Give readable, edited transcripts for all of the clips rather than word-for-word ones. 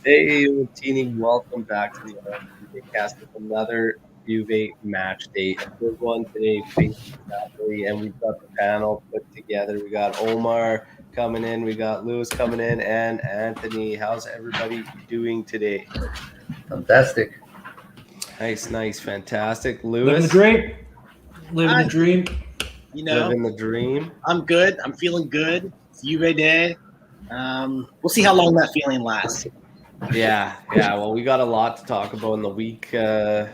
Hey, Tini, welcome back to the Juve cast with another Juve match day. A big one today facing Napoli, and we've got the panel put together. We got Omar coming in, we got Lewis coming in, and Anthony. How's everybody doing today? Fantastic. Nice, nice, fantastic. Living the Lewis, dream. Living the Hi. dream. living the dream. I'm good. I'm feeling good. It's Juve Day. We'll see how long that feeling lasts. Yeah. Well, we got a lot to talk about in the week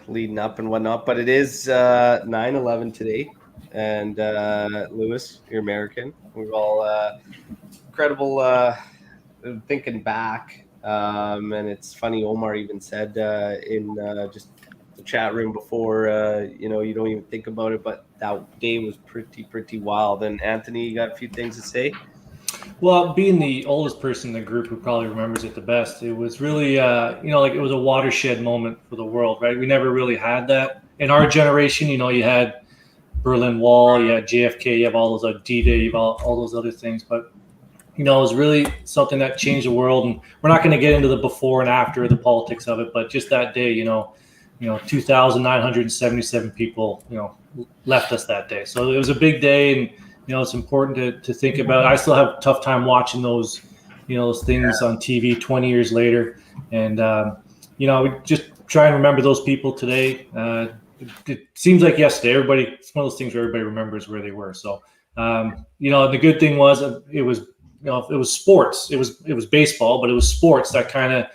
leading up and whatnot, but it is 9/11 today. And Lewis, you're American. We're all incredible thinking back. And it's funny, Omar even said in just the chat room before, you don't even think about it, but that day was pretty wild. And Anthony, you got a few things to say? Well, being the oldest person in the group who probably remembers it the best, it was really, like it was a watershed moment for the world, right? We never really had that. In our generation, you had Berlin Wall, you had JFK, you have all those D-Day, you have all those other things. But, it was really something that changed the world. And we're not going to get into the before and after the politics of it, but just that day, 2,977 people, left us that day. So it was a big day, and it's important to think about. I still have a tough time watching those, those things on TV 20 years later, and we just try and remember those people today. It seems like yesterday. It's one of those things where everybody remembers where they were. So, the good thing was it was, it was sports. It was baseball, but it was sports that kind of,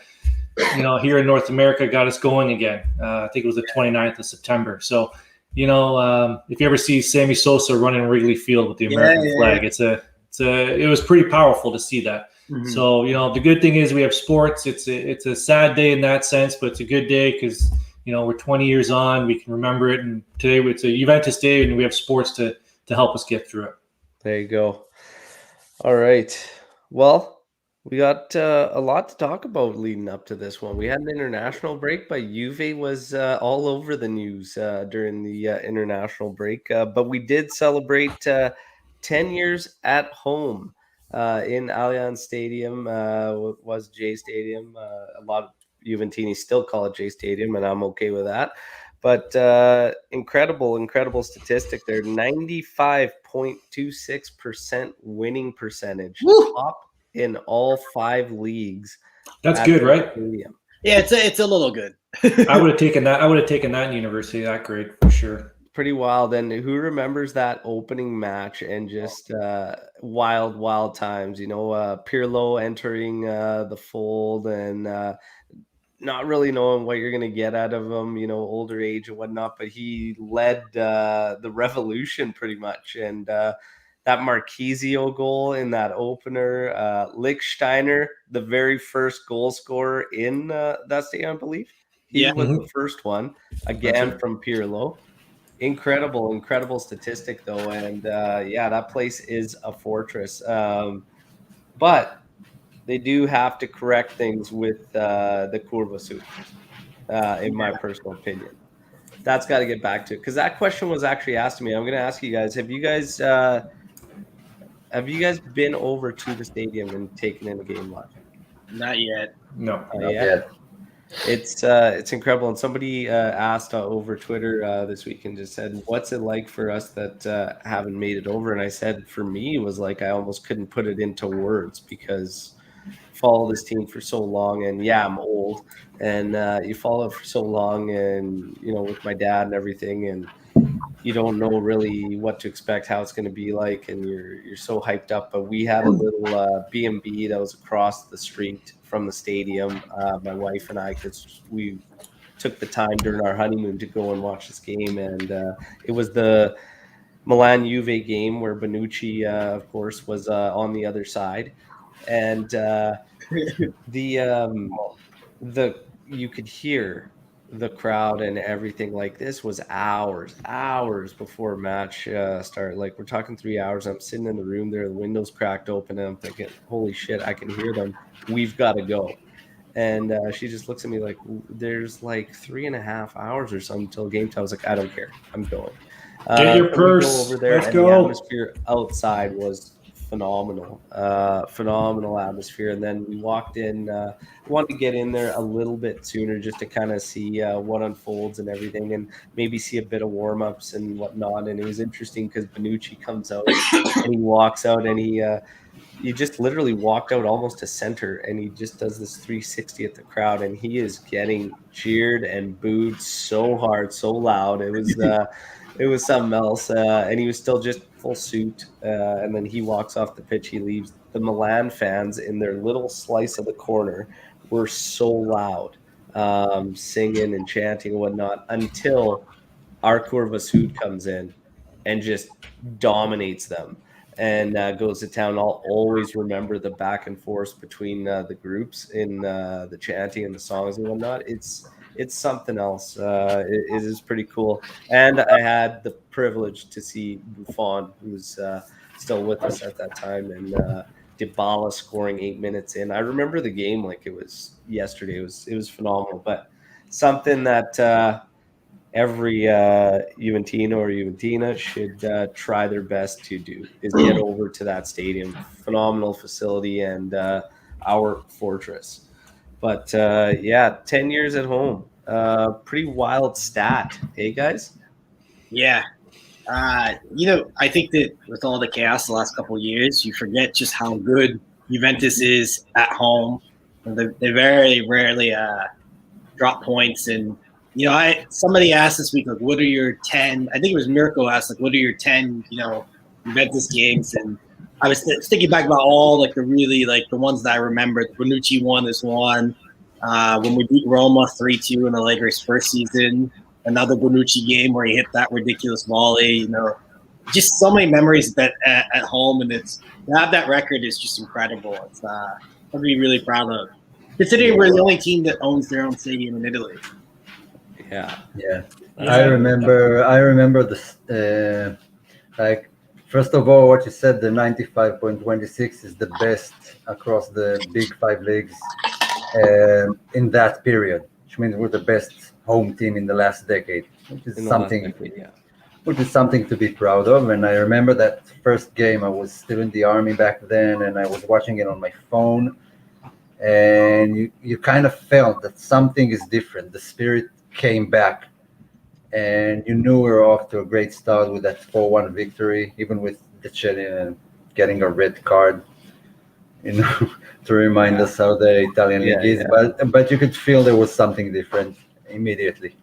here in North America got us going again. I think it was the 29th of September. So, if you ever see Sammy Sosa running Wrigley Field with the American flag, it was pretty powerful to see that. Mm-hmm. So, the good thing is we have sports. It's a sad day in that sense, but it's a good day because, we're 20 years on, we can remember it. And today it's a Juventus day, and we have sports to help us get through it. There you go. All right. Well, we got a lot to talk about leading up to this one. We had an international break, but Juve was all over the news during the international break. But we did celebrate 10 years at home in Allianz Stadium. Was J Stadium. A lot of Juventini still call it J Stadium, and I'm okay with that. But incredible statistic there. 95.26% winning percentage. Woo! Top in all 5 leagues. That's good, right? Stadium. Yeah, it's a little good. I would have taken that. I would have taken that in university, that grade for sure. Pretty wild. And who remembers that opening match and just wild times? Pirlo entering the fold and not really knowing what you're going to get out of him, older age and whatnot, but he led the revolution pretty much. And that Marquisio goal in that opener, Lichtsteiner, the very first goal scorer in that stadium, I believe. He was the first one, again from Pirlo. Incredible statistic, though. And that place is a fortress. But they do have to correct things with the Curva suit, in my personal opinion. That's got to get back to it, because that question was actually asked to me. I'm going to ask you guys: Have you guys been over to the stadium and taken in a game live? Not yet. No, not yet. It's incredible. And somebody asked over Twitter this week and just said, "What's it like for us that haven't made it over?" And I said, for me, it was like I almost couldn't put it into words because follow this team for so long, and I'm old, and you follow it for so long, and with my dad and everything, and you don't know really what to expect, how it's going to be like, and you're so hyped up. But we had a little B&B that was across the street from the stadium, my wife and I, because we took the time during our honeymoon to go and watch this game, and it was the Milan Juve game where Bonucci of course was on the other side. And you could hear the crowd and everything. Like, this was hours before match started. Like, we're talking 3 hours. I'm sitting in the room there, the windows cracked open, and I'm thinking, holy shit, I can hear them. We've got to go. And she just looks at me like, there's like 3.5 hours or something until game time. I was like, I don't care, I'm going. Get your purse. Over there, Let's and go. The atmosphere outside was phenomenal, phenomenal atmosphere. And then we walked in, wanted to get in there a little bit sooner just to kind of see what unfolds and everything, and maybe see a bit of warm ups and whatnot. And it was interesting because Bonucci comes out and he walks out and he just literally walked out almost to center, and he just does this 360 at the crowd, and he is getting cheered and booed so hard, so loud. It was something else, and he was still just full suit. And then he walks off the pitch. He leaves. The Milan fans in their little slice of the corner were so loud, singing and chanting and whatnot, until Arkur Vasud comes in and just dominates them and goes to town. I'll always remember the back and forth between the groups in the chanting and the songs and whatnot. It's something else. It is pretty cool. And I had the privilege to see Buffon, who's still with us at that time, and Dybala scoring 8 minutes in. I remember the game like it was yesterday. It was phenomenal. But something that every Juventino or Juventina should try their best to do is get over to that stadium. Phenomenal facility and our fortress. But yeah, 10 years at home. Pretty wild stat. Hey, guys? Yeah. I think that with all the chaos the last couple of years, you forget just how good Juventus is at home. They very rarely drop points. And, somebody asked this week, like, what are your 10? I think it was Mirko asked, like, what are your 10, Juventus games? And I was thinking back about all, like, the really, like, the ones that I remember. The Bonucci one is one. When we beat Roma 3-2 in Allegri's first season. Another Bonucci game where he hit that ridiculous volley. Just so many memories that at home, and to have that record is just incredible. It's I'd be really proud of, considering we're the only team that owns their own stadium in Italy. Yeah. I remember this. Like, first of all, what you said, the 95.26 is the best across the big five leagues in that period, which means we're the best home team in the last decade, which is something to be proud of. And I remember that first game. I was still in the army back then, and I was watching it on my phone. And you kind of felt that something is different. The spirit came back, and you knew we were off to a great start with that 4-1 victory, even with the Chile getting a red card, to remind us how the Italian league is. But you could feel there was something different immediately.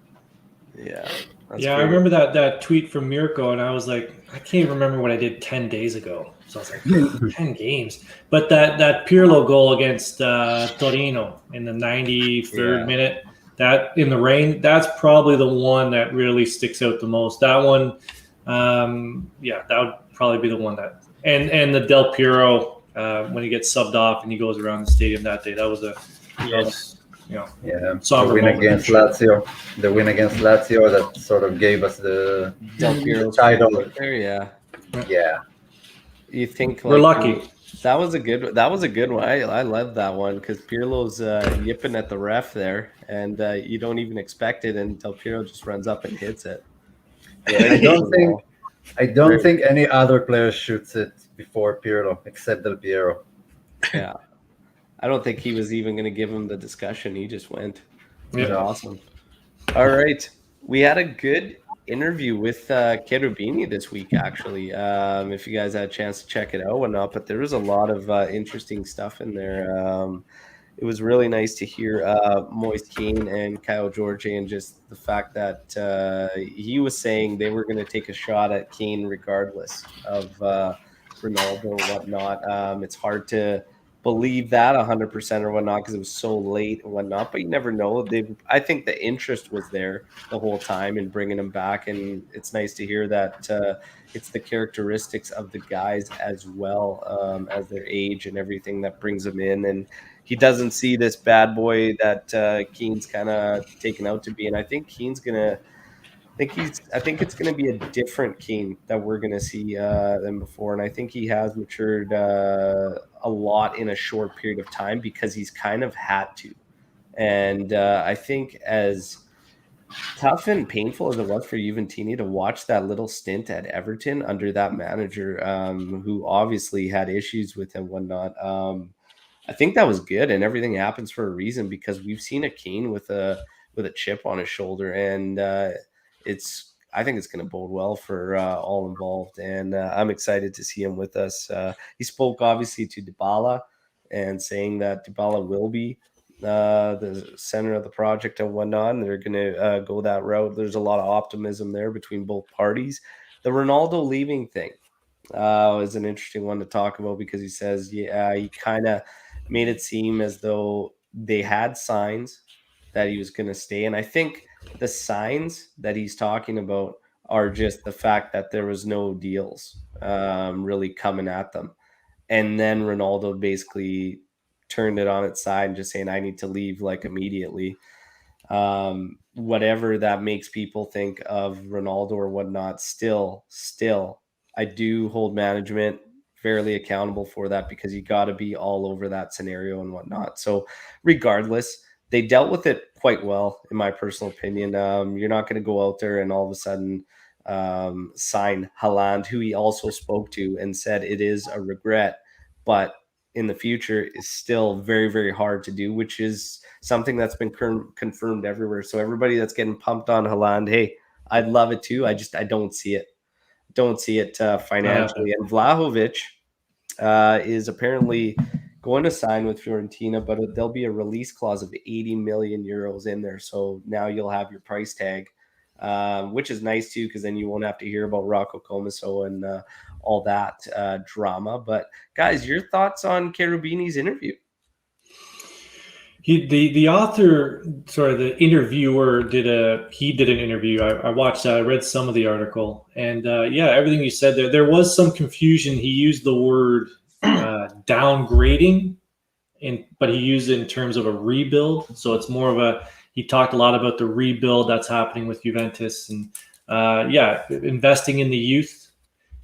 Yeah. I remember that tweet from Mirko, and I was like, I can't remember what I did 10 days ago. So I was like, 10 games. But that Pirlo goal against Torino in the 93rd minute, that in the rain, that's probably the one that really sticks out the most. That one, that would probably be the one that, and the Del Piero when he gets subbed off and he goes around the stadium that day. That was the win against Lazio. The win against Lazio that sort of gave us the Del Piero title. There, yeah. You think we're lucky? That was a good one. I love that one because Pirlo's yipping at the ref there, and you don't even expect it, and Del Piero just runs up and hits it. Yeah, I don't think any other player shoots it before Pirlo except Del Piero. Yeah. I don't think he was even going to give him the discussion. He just went. It was awesome. All right. We had a good interview with Cherubini this week, actually. If you guys had a chance to check it out or not, but there was a lot of interesting stuff in there. It was really nice to hear Moise Kean and Kyle George, and just the fact that he was saying they were going to take a shot at Kean regardless of Ronaldo or whatnot. It's hard to believe that 100% or whatnot because it was so late and whatnot, but you never know. I think the interest was there the whole time in bringing him back, and it's nice to hear that it's the characteristics of the guys as well as their age and everything that brings them in, and he doesn't see this bad boy that Keane's kind of taken out to be, and I think Keane's gonna. I think it's going to be a different Keane that we're going to see than before, and I think he has matured a lot in a short period of time because he's kind of had to. And I think as tough and painful as it was for Juventini to watch that little stint at Everton under that manager, who obviously had issues with and whatnot. I think that was good, and everything happens for a reason because we've seen a Kane with a chip on his shoulder, and I think it's going to bode well for all involved, and I'm excited to see him with us. He spoke obviously to Dybala and saying that Dybala will be the center of the project and whatnot, and they're going to go that route. There's a lot of optimism there between both parties. The Ronaldo leaving thing is an interesting one to talk about because he says, yeah, he kind of made it seem as though they had signs that he was going to stay. And I think the signs that he's talking about are just the fact that there was no deals really coming at them. And then Ronaldo basically turned it on its side and just saying, I need to leave like immediately. Whatever that makes people think of Ronaldo or whatnot, still, I do hold management fairly accountable for that because you got to be all over that scenario and whatnot. So regardless, they dealt with it quite well, in my personal opinion. You're not going to go out there and all of a sudden sign Haaland, who he also spoke to and said it is a regret, but in the future is still very, very hard to do, which is something that's been confirmed everywhere. So everybody that's getting pumped on Haaland, hey, I'd love it too. I don't see it. Don't see it financially. And Vlahovic is apparently going to sign with Fiorentina, but there'll be a release clause of 80 million euros in there. So now you'll have your price tag, which is nice too, because then you won't have to hear about Rocco Comiso and all that drama. But guys, your thoughts on Cherubini's interview? The author, sorry, the interviewer did an interview. I watched that. I read some of the article, and yeah, everything you said there. There was some confusion. He used the word downgrading, but he used it in terms of a rebuild. So it's more of a. He talked a lot about the rebuild that's happening with Juventus, and yeah, investing in the youth.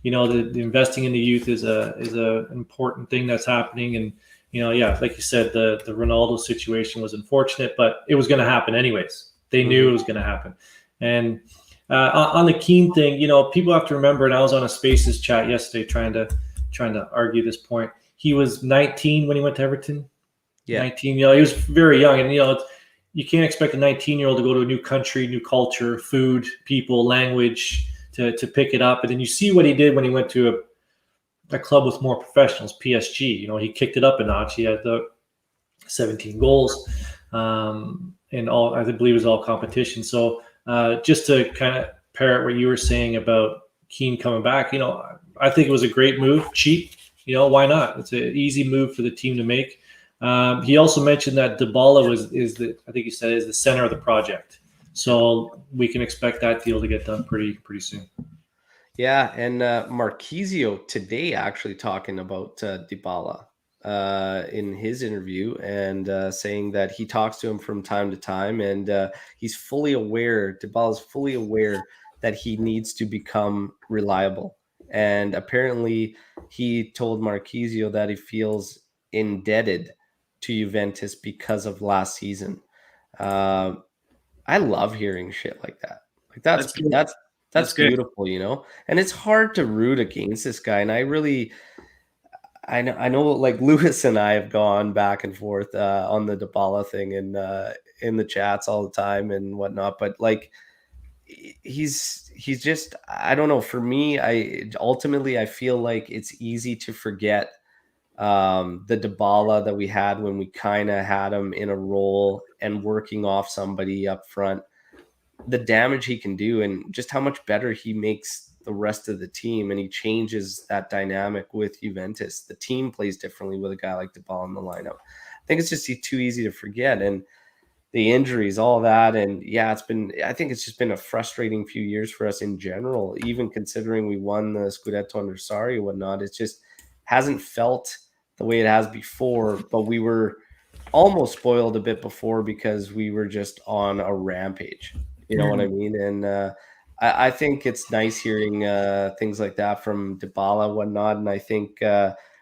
You know, the investing in the youth is a important thing that's happening, and you know, yeah, like you said, the Ronaldo situation was unfortunate, but it was going to happen anyways. They knew it was going to happen. And on the Keane thing, you know, people have to remember, and I was on a Spaces chat yesterday trying to argue this point. He was 19 when he went to Everton. Yeah. 19, you know, he was very young, and you know, you can't expect a 19-year-old to go to a new country, new culture, food, people, language to pick it up. And then you see what he did when he went to a club with more professionals, PSG. You know, he kicked it up a notch. He had the 17 goals, and all, I believe it was all competition. So just to kind of parrot what you were saying about Keane coming back, you know, I think it was a great move, cheap. You know, why not? It's an easy move for the team to make. He also mentioned that Dybala is the center of the project. So we can expect that deal to get done pretty soon. Yeah, and Marquisio today actually talking about Dybala in his interview and saying that he talks to him from time to time, and he's fully aware, Dybala's fully aware that he needs to become reliable. And apparently he told Marquisio that he feels indebted to Juventus because of last season. I love hearing shit like that. Like that's beautiful, you know? And it's hard to root against this guy. And I know like Lewis and I have gone back and forth on the Dybala thing and in the chats all the time and whatnot. But like he's just, I don't know. For me, I feel like it's easy to forget the Dybala that we had when we kind of had him in a role and working off somebody up front, the damage he can do and just how much better he makes the rest of the team. And he changes that dynamic with Juventus. The team plays differently with a guy like Dybala in the lineup. I think it's just too easy to forget. And the injuries, all that. And yeah, I think it's just been a frustrating few years for us in general, even considering we won the Scudetto under Sarri and whatnot. It just hasn't felt the way it has before, but we were almost spoiled a bit before because we were just on a rampage. You know what I mean? And I think it's nice hearing things like that from Dybala and whatnot. And I think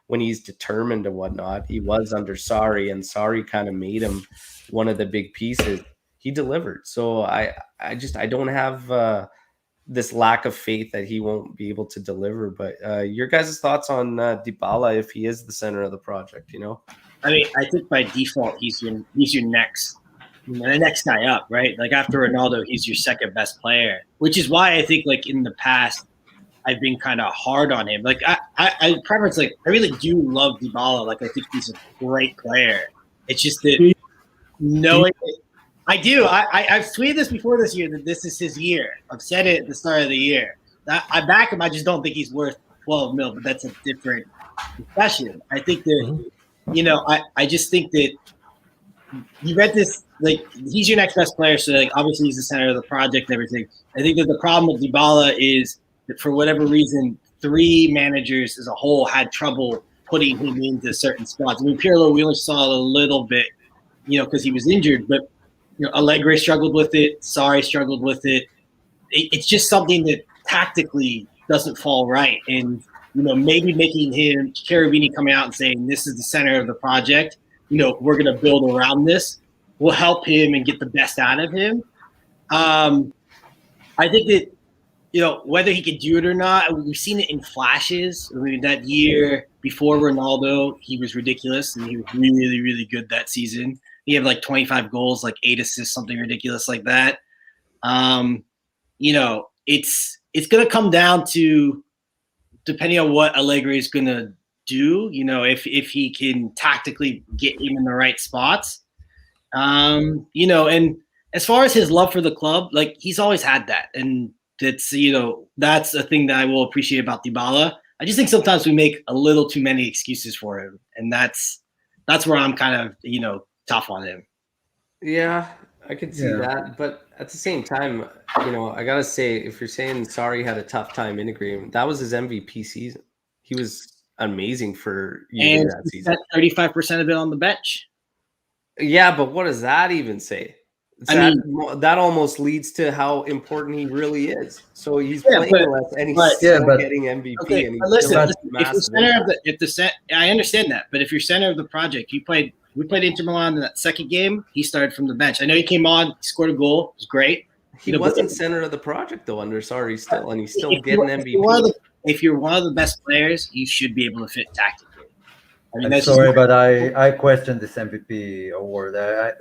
when he's determined and whatnot, he was under Sarri, and Sarri kind of made him one of the big pieces. he delivered. So I don't have this lack of faith that he won't be able to deliver. But your guys' thoughts on Dybala if he is the center of the project? I mean, I think by default he's your next, the next guy up, right? Like after Ronaldo, he's your second best player, which is why I think like in the past I've been kind of hard on him. Like I preference, like I really do love Dybala. Like I think he's a great player. It's just that knowing I do. I've tweeted this before this year that this is his year. I've said it at the start of the year. I back him. I just don't think he's worth 12 mil, but that's a different discussion. I think that, I just think that Juventus, like, he's your next best player. So, like, obviously he's the center of the project and everything. I think that the problem with Dybala is that for whatever reason, 3 managers as a whole had trouble putting him into certain spots. I mean, Pirlo, we only saw a little bit, because he was injured, but Allegri struggled with it. Sarri struggled with it. It's just something that tactically doesn't fall right. And, maybe making him, Cherubini coming out and saying, this is the center of the project, we're going to build around this, will help him and get the best out of him. I think that, whether he could do it or not, we've seen it in flashes. I mean, that year before Ronaldo, he was ridiculous, and he was really, really good that season. He had like 25 goals, like 8 assists, something ridiculous like that. It's going to come down to, depending on what Allegri is going to do, if he can tactically get him in the right spots. And as far as his love for the club, like, he's always had that. And that's a thing that I will appreciate about Dybala. I just think sometimes we make a little too many excuses for him. And that's where I'm kind of, tough on him. Yeah, I could see that. But at the same time, I got to say, if you're saying Sarri had a tough time integrating, that was his MVP season. He was amazing for you that season. 35% of it on the bench. Yeah, but what does that even say? That almost leads to how important he really is. So he's playing less, and he's still getting MVP. Okay, and listen, if the center of I understand that, but if you're center of the project, we played Inter Milan in that second game. He started from the bench. I know he came on, scored a goal. It was great. He wasn't center of the project though under Sarri still, and he's still getting MVP. If you're one of the best players, you should be able to fit tactically. I'm sorry, but I question this MVP award.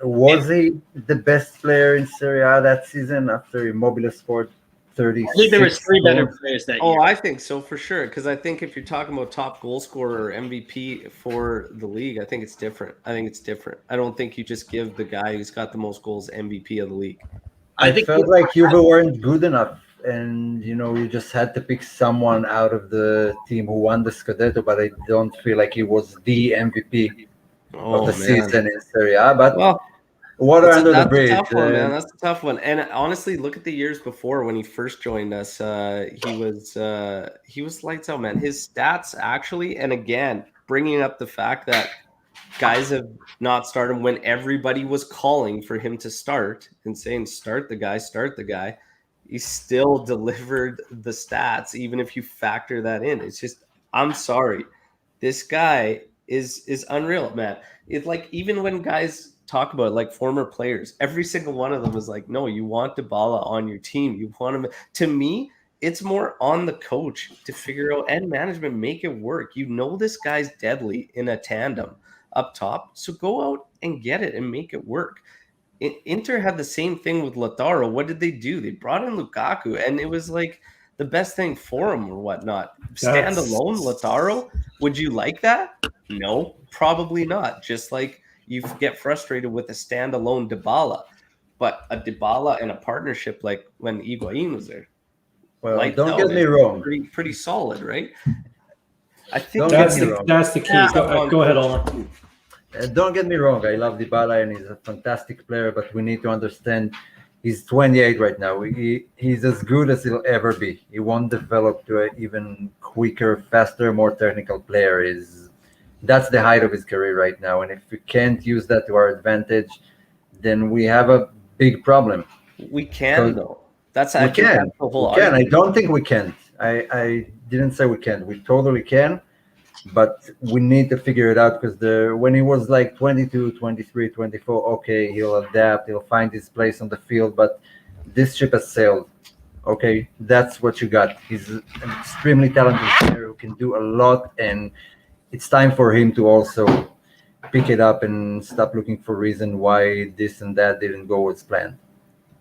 Was he the best player in Serie A that season after Immobile scored 36? I think there was 3 better players that year. Oh, I think so for sure. Because I think if you're talking about top goal scorer or MVP for the league, I think it's different. I don't think you just give the guy who's got the most goals MVP of the league. I felt like Juve weren't good enough. And, you just had to pick someone out of the team who won the Scudetto, but I don't feel like he was the MVP of the season in Serie A. But water under the bridge. That's a tough one, man. That's a tough one. And honestly, look at the years before when he first joined us. He was lights out, man. His stats actually, and again, bringing up the fact that guys have not started when everybody was calling for him to start and saying, start the guy. He still delivered the stats, even if you factor that in. It's just, I'm sorry. This guy is unreal, man. It's like, even when guys talk about like former players, every single one of them is like, no, you want Dybala on your team. You want him. To me, it's more on the coach to figure out, and management, make it work. This guy's deadly in a tandem up top. So go out and get it and make it work. Inter had the same thing with Lautaro. What did they do? They brought in Lukaku, and it was like the best thing for him or whatnot. Stand alone, Lautaro. Would you like that? No, probably not. Just like you get frustrated with a standalone Dybala, but a Dybala and a partnership like when Higuain was there. Well, don't get me wrong. Pretty solid, right? I think that's the key. Yeah. Go ahead, Omar. Don't get me wrong. I love Dybala and he's a fantastic player, but we need to understand he's 28 right now. He's as good as he'll ever be. He won't develop to an even quicker, faster, more technical player. That's the height of his career right now. And if we can't use that to our advantage, then we have a big problem. We can, though. That's we can. I don't think we can't. I didn't say we can't. We totally can. but we need to figure it out because when he was like 22, 23, 24, okay, he'll adapt, he'll find his place on the field, but this ship has sailed. Okay, that's what you got. He's an extremely talented player who can do a lot, and it's time for him to also pick it up and stop looking for reason why this and that didn't go as planned.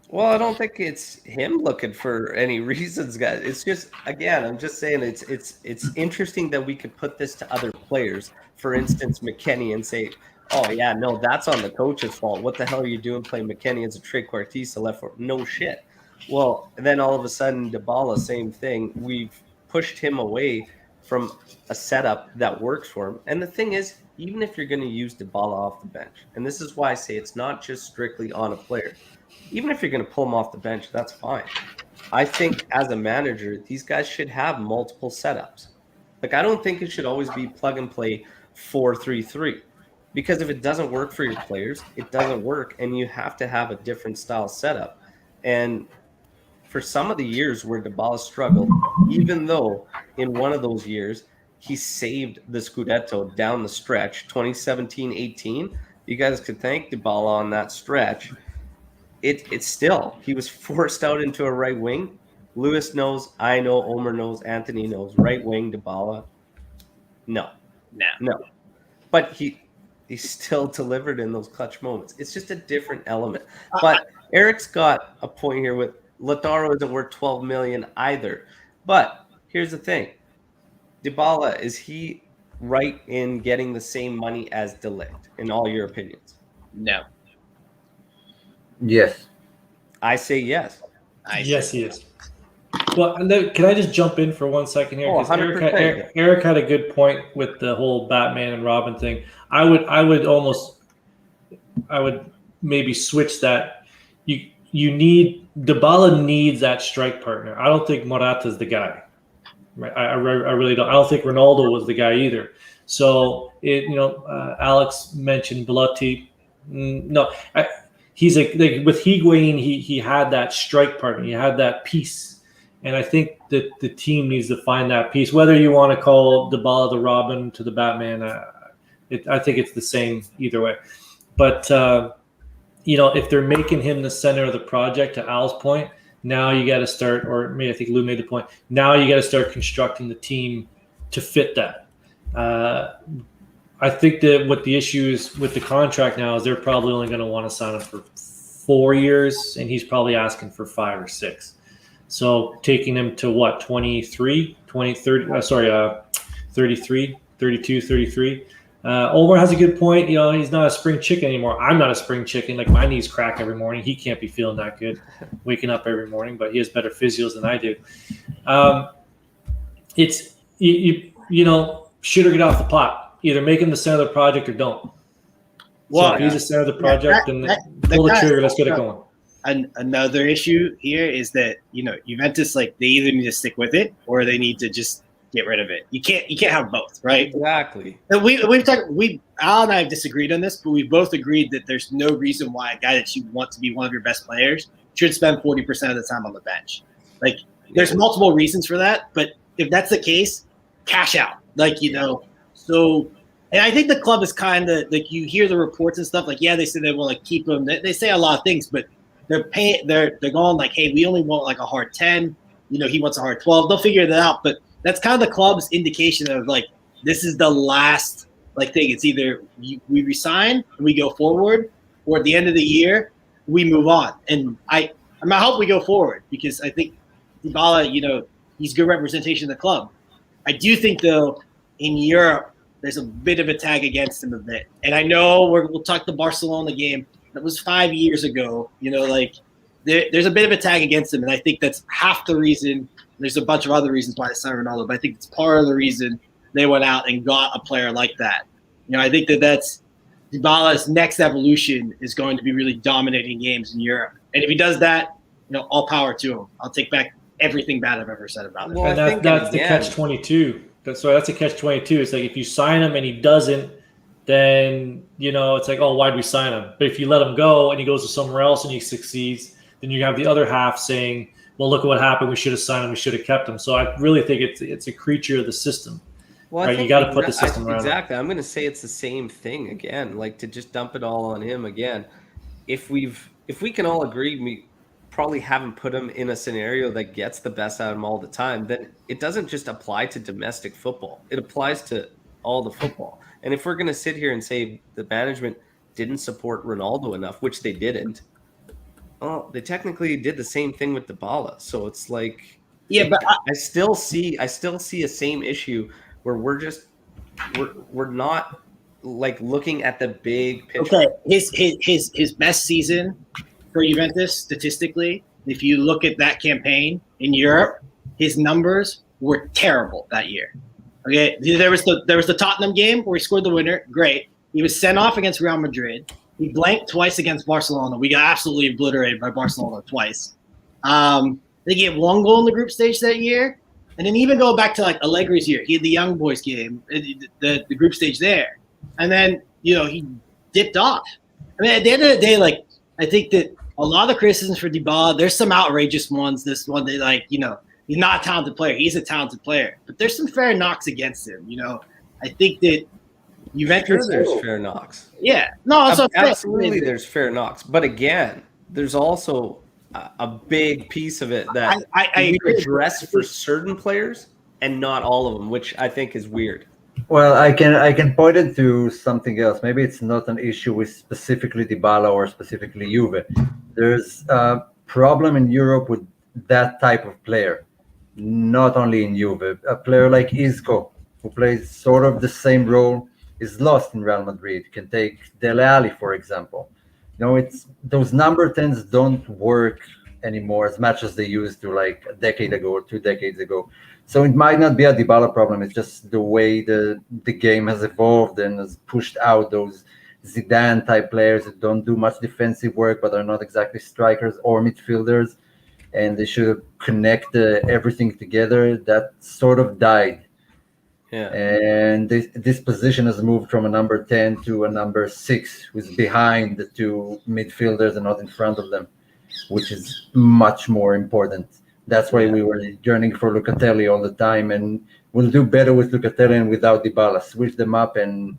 Well, I don't think it's him looking for any reasons, guys. It's just, again, I'm just saying it's interesting that we could put this to other players. For instance, McKennie, and say, oh yeah, no, that's on the coach's fault. What the hell are you doing playing McKennie as a trequartista left foot? No shit. Well, and then all of a sudden, Dybala, same thing. We've pushed him away from a setup that works for him. And the thing is, even if you're going to use Dybala off the bench, and this is why I say it's not just strictly on a player. Even if you're going to pull him off the bench, that's fine. I think as a manager, these guys should have multiple setups. Like, I don't think it should always be plug and play 4-3-3. Because if it doesn't work for your players, it doesn't work, and you have to have a different style setup. And for some of the years where Dybala struggled, even though in one of those years he saved the Scudetto down the stretch, 2017-18, you guys could thank Dybala on that stretch. It's still, he was forced out into a right wing. Lewis knows, I know, Omer knows, Anthony knows, right wing, Dybala. No. But he still delivered in those clutch moments. It's just a different element. But Eric's got a point here with Lautaro isn't worth 12 million either. But here's the thing. Dybala, is he right in getting the same money as De Ligt, in all your opinions? No. Yes. I say yes. Yes, he is. Well, can I just jump in for 1 second here? Oh, 100%. Eric had a good point with the whole Batman and Robin thing. I would maybe switch that. Dybala needs that strike partner. I don't think Morata's the guy. Right? I really don't. I don't think Ronaldo was the guy either. So Alex mentioned Belotti. No, he's like with Higuain. He had that strike partner. He had that piece, and I think that the team needs to find that piece. Whether you want to call Dybala the Robin to the Batman, I think it's the same either way. But if they're making him the center of the project, to Al's point, now you got to start, or maybe I think Lou made the point, now you got to start constructing the team to fit that. I think that what the issue is with the contract now is they're probably only going to want to sign him for 4 years, and he's probably asking for 5 or 6. So taking him to what, 33, 32, 33. Omar has a good point. He's not a spring chicken anymore. I'm not a spring chicken. Like, my knees crack every morning. He can't be feeling that good waking up every morning, but he has better physios than I do. It's, shoot or get off the pot. Either make him the center of the project or don't. Well, so if he's the center of the project, then pull the trigger. Let's get it going. Another issue here is that, Juventus, they either need to stick with it or they need to just get rid of it. You can't have both, right? Exactly. And Al and I have disagreed on this, but we both agreed that there's no reason why a guy that you want to be one of your best players should spend 40% of the time on the bench. There's multiple reasons for that, but if that's the case, cash out. So, and I think the club is kind of you hear the reports and stuff. They say they want to keep him. They say a lot of things, but they're going hey, we only want a hard 10. He wants a hard 12. They'll figure that out, but that's kind of the club's indication of this is the last thing. It's either we resign and we go forward, or at the end of the year we move on. And I hope we go forward, because I think Dybala, he's good representation of the club. I do think though in Europe there's a bit of a tag against him a bit. And I know we'll talk the Barcelona game. That was 5 years ago. There's a bit of a tag against him, and I think that's half the reason. There's a bunch of other reasons why they signed Ronaldo, but I think it's part of the reason they went out and got a player like that. I think that's Dybala's next evolution is going to be really dominating games in Europe. And if he does that, all power to him. I'll take back everything bad I've ever said about him. Well, and that's the catch-22. That's a catch-22. It's if you sign him and he doesn't, then, it's why'd we sign him? But if you let him go and he goes to somewhere else and he succeeds, then you have the other half saying, well, look at what happened. We should have signed him. We should have kept him. So I really think it's a creature of the system. Well, I Right, you think got to put the system around him. exactly. I'm going to say it's the same thing again, like to just dump it all on him again. If we can all agree we probably haven't put him in a scenario that gets the best out of him all the time, then it doesn't just apply to domestic football. It applies to all the football. And if we're going to sit here and say the management didn't support Ronaldo enough, which they didn't, well, they technically did the same thing with Dybala. So it's like, Yeah, but I still see a same issue where we're not like looking at the big picture. okay, his best season for Juventus statistically, if you look at that campaign in Europe, his numbers were terrible that year. Okay, there was the Tottenham game where he scored the winner. Great. He was sent off against Real Madrid. He blanked twice against Barcelona. We got absolutely obliterated by Barcelona twice. They get one goal in the group stage that year. And then even go back to like Allegri's year. He had the young boys game, the group stage there. And then, he dipped off. I mean, at the end of the day, like, I think that a lot of the criticisms for Dybala, there's some outrageous ones. This one, they like, he's not a talented player. He's a talented player. But there's some fair knocks against him, I think that Juventus. Sure, there's fair knocks. Yeah. No, also absolutely there's fair knocks. But again, there's also a big piece of it that I address for certain players and not all of them, which I think is weird. Well, I can point it to something else. Maybe it's not an issue with specifically Dybala or specifically Juve. There's a problem in Europe with that type of player, not only in Juve. A player like Isco, who plays sort of the same role, is lost in Real Madrid. You can take Dele Alli, for example. It's those number 10s don't work anymore as much as they used to like a decade ago or 2 decades ago. So it might not be a Dybala problem. It's just the way the game has evolved and has pushed out those Zidane type players that don't do much defensive work but are not exactly strikers or midfielders, and they should connect everything together. That sort of died. Yeah. And this position has moved from a number 10 to a number 6, who's behind the 2 midfielders and not in front of them, which is much more important. That's why we were yearning for Locatelli all the time, and we'll do better with Locatelli and without Dybala. Switch them up, and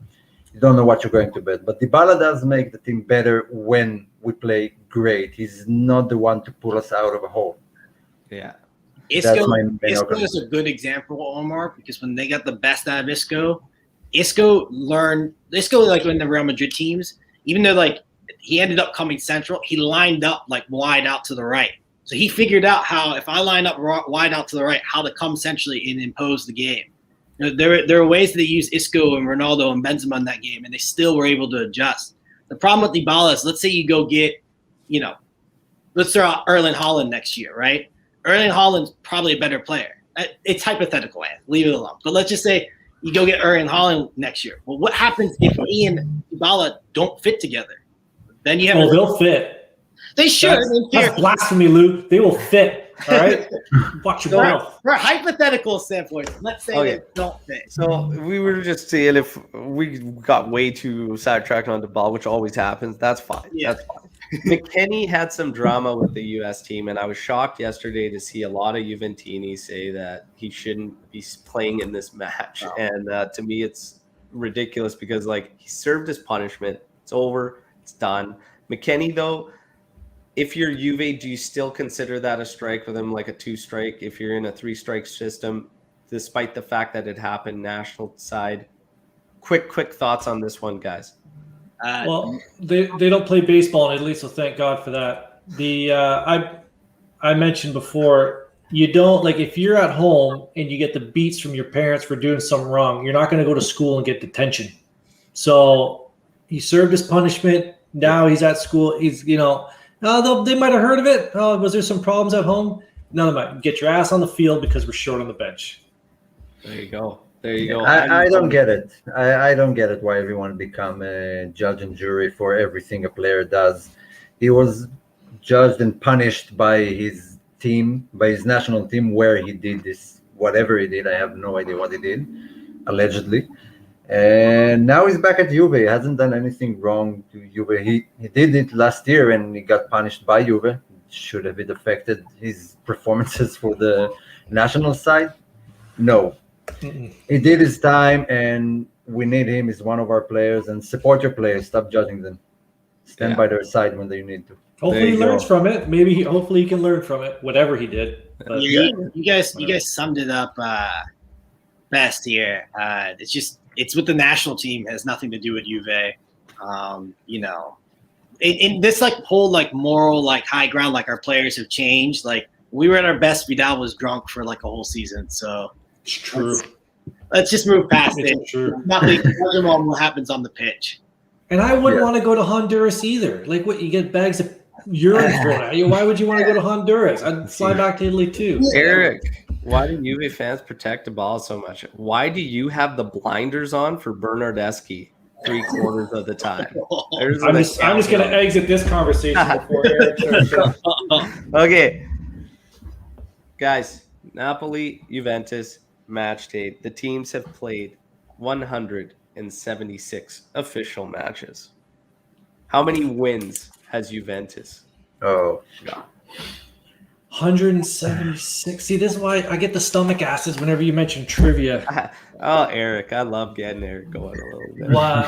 you don't know what you're going to bet. But Dybala does make the team better when we play great. He's not the one to pull us out of a hole. Yeah. Isco is a good example, Omar, because when they got the best out of Isco like when the Real Madrid teams, even though like he ended up coming central, he lined up like wide out to the right. So he figured out how, if I line up wide out to the right, how to come centrally and impose the game. There are ways that they use Isco and Ronaldo and Benzema in that game, and they still were able to adjust. The problem with Dybala is, let's say you go get, let's throw out Erling Haaland next year, right? Erling Haaland's probably a better player. It's hypothetical, leave it alone. But let's just say you go get Erling Haaland next year. Well, what happens if he and Dybala don't fit together? Then you have they'll fit. They should. That's blasphemy, Luke. They will fit. All right? Watch your mouth. For a hypothetical standpoint, let's say they don't fit. So we were just saying, if we got way too sidetracked on the ball, which always happens, that's fine. Yeah. That's fine. McKennie had some drama with the U.S. team, and I was shocked yesterday to see a lot of Juventini say that he shouldn't be playing in this match. Oh. And to me, it's ridiculous because, like, he served his punishment. It's over. It's done. McKennie, though, if you're Juve, do you still consider that a strike with him, like a 2-strike, if you're in a 3-strike system, despite the fact that it happened national side? Quick thoughts on this one, guys. Well, they don't play baseball in Italy, so thank God for that. I mentioned before, you don't, like, if you're at home and you get the beats from your parents for doing something wrong, you're not going to go to school and get detention. So he served his punishment. Now he's at school. He's, they might have heard of it. Oh, was there some problems at home? None of them. Get your ass on the field because we're short on the bench. There you go. I don't get it. I don't get it why everyone become a judge and jury for everything a player does. He was judged and punished by his team, by his national team, where he did this, whatever he did. I have no idea what he did, allegedly. And now he's back at Juve. He hasn't done anything wrong to Juve. He did it last year and he got punished by Juve. Should have it affected his performances for the national side? No. He did his time, and we need him as one of our players. And support your players. Stop judging them. Stand by their side when they need to. Hopefully he learns from it. Hopefully he can learn from it, whatever he did. But, you guys summed it up best here. It's with the national team. It has nothing to do with Juve. In this whole moral high ground, our players have changed. We were at our best. Vidal was drunk for a whole season. So it's true. Let's just move past it. True. Nothing on what happens on the pitch. And I wouldn't want to go to Honduras either. What, you get bags of urine thrown at you? Why would you want to go to Honduras? I'd fly back to Italy too. Eric, why do Juve fans protect the ball so much? Why do you have the blinders on for Bernardeschi 3/4 of the time? I'm just going to exit this conversation before Eric starts. Okay. Guys, Napoli, Juventus, match day. The teams have played 176 official matches. How many wins has Juventus? Oh, 176. See, this is why I get the stomach acids whenever you mention trivia. Oh, Eric, I love getting Eric going a little bit. Wow.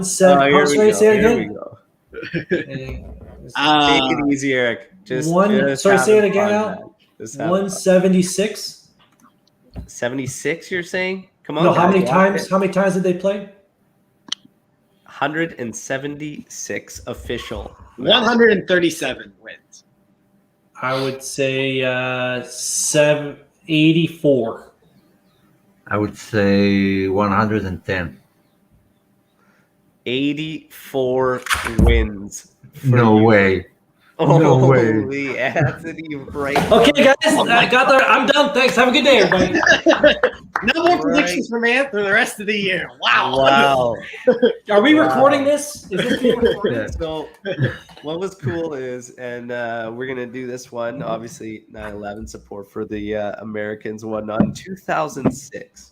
17. How should I say it again? Take it easy, Eric. Say it again out. 176. 76, you're saying? Come on. No, how many times did they play? 176 official. 137 wins. I would say 84. I would say 110. 84 wins. No way. No way. Holy Anthony, right? Okay, guys, I got there. I'm done. Thanks. Have a good day, everybody. No more predictions from Anthony for the rest of the year. Wow. Are we recording this? Is this being recorded? Yeah. So what was cool is, and we're going to do this one, obviously 9/11 support for the Americans and whatnot. In 2006,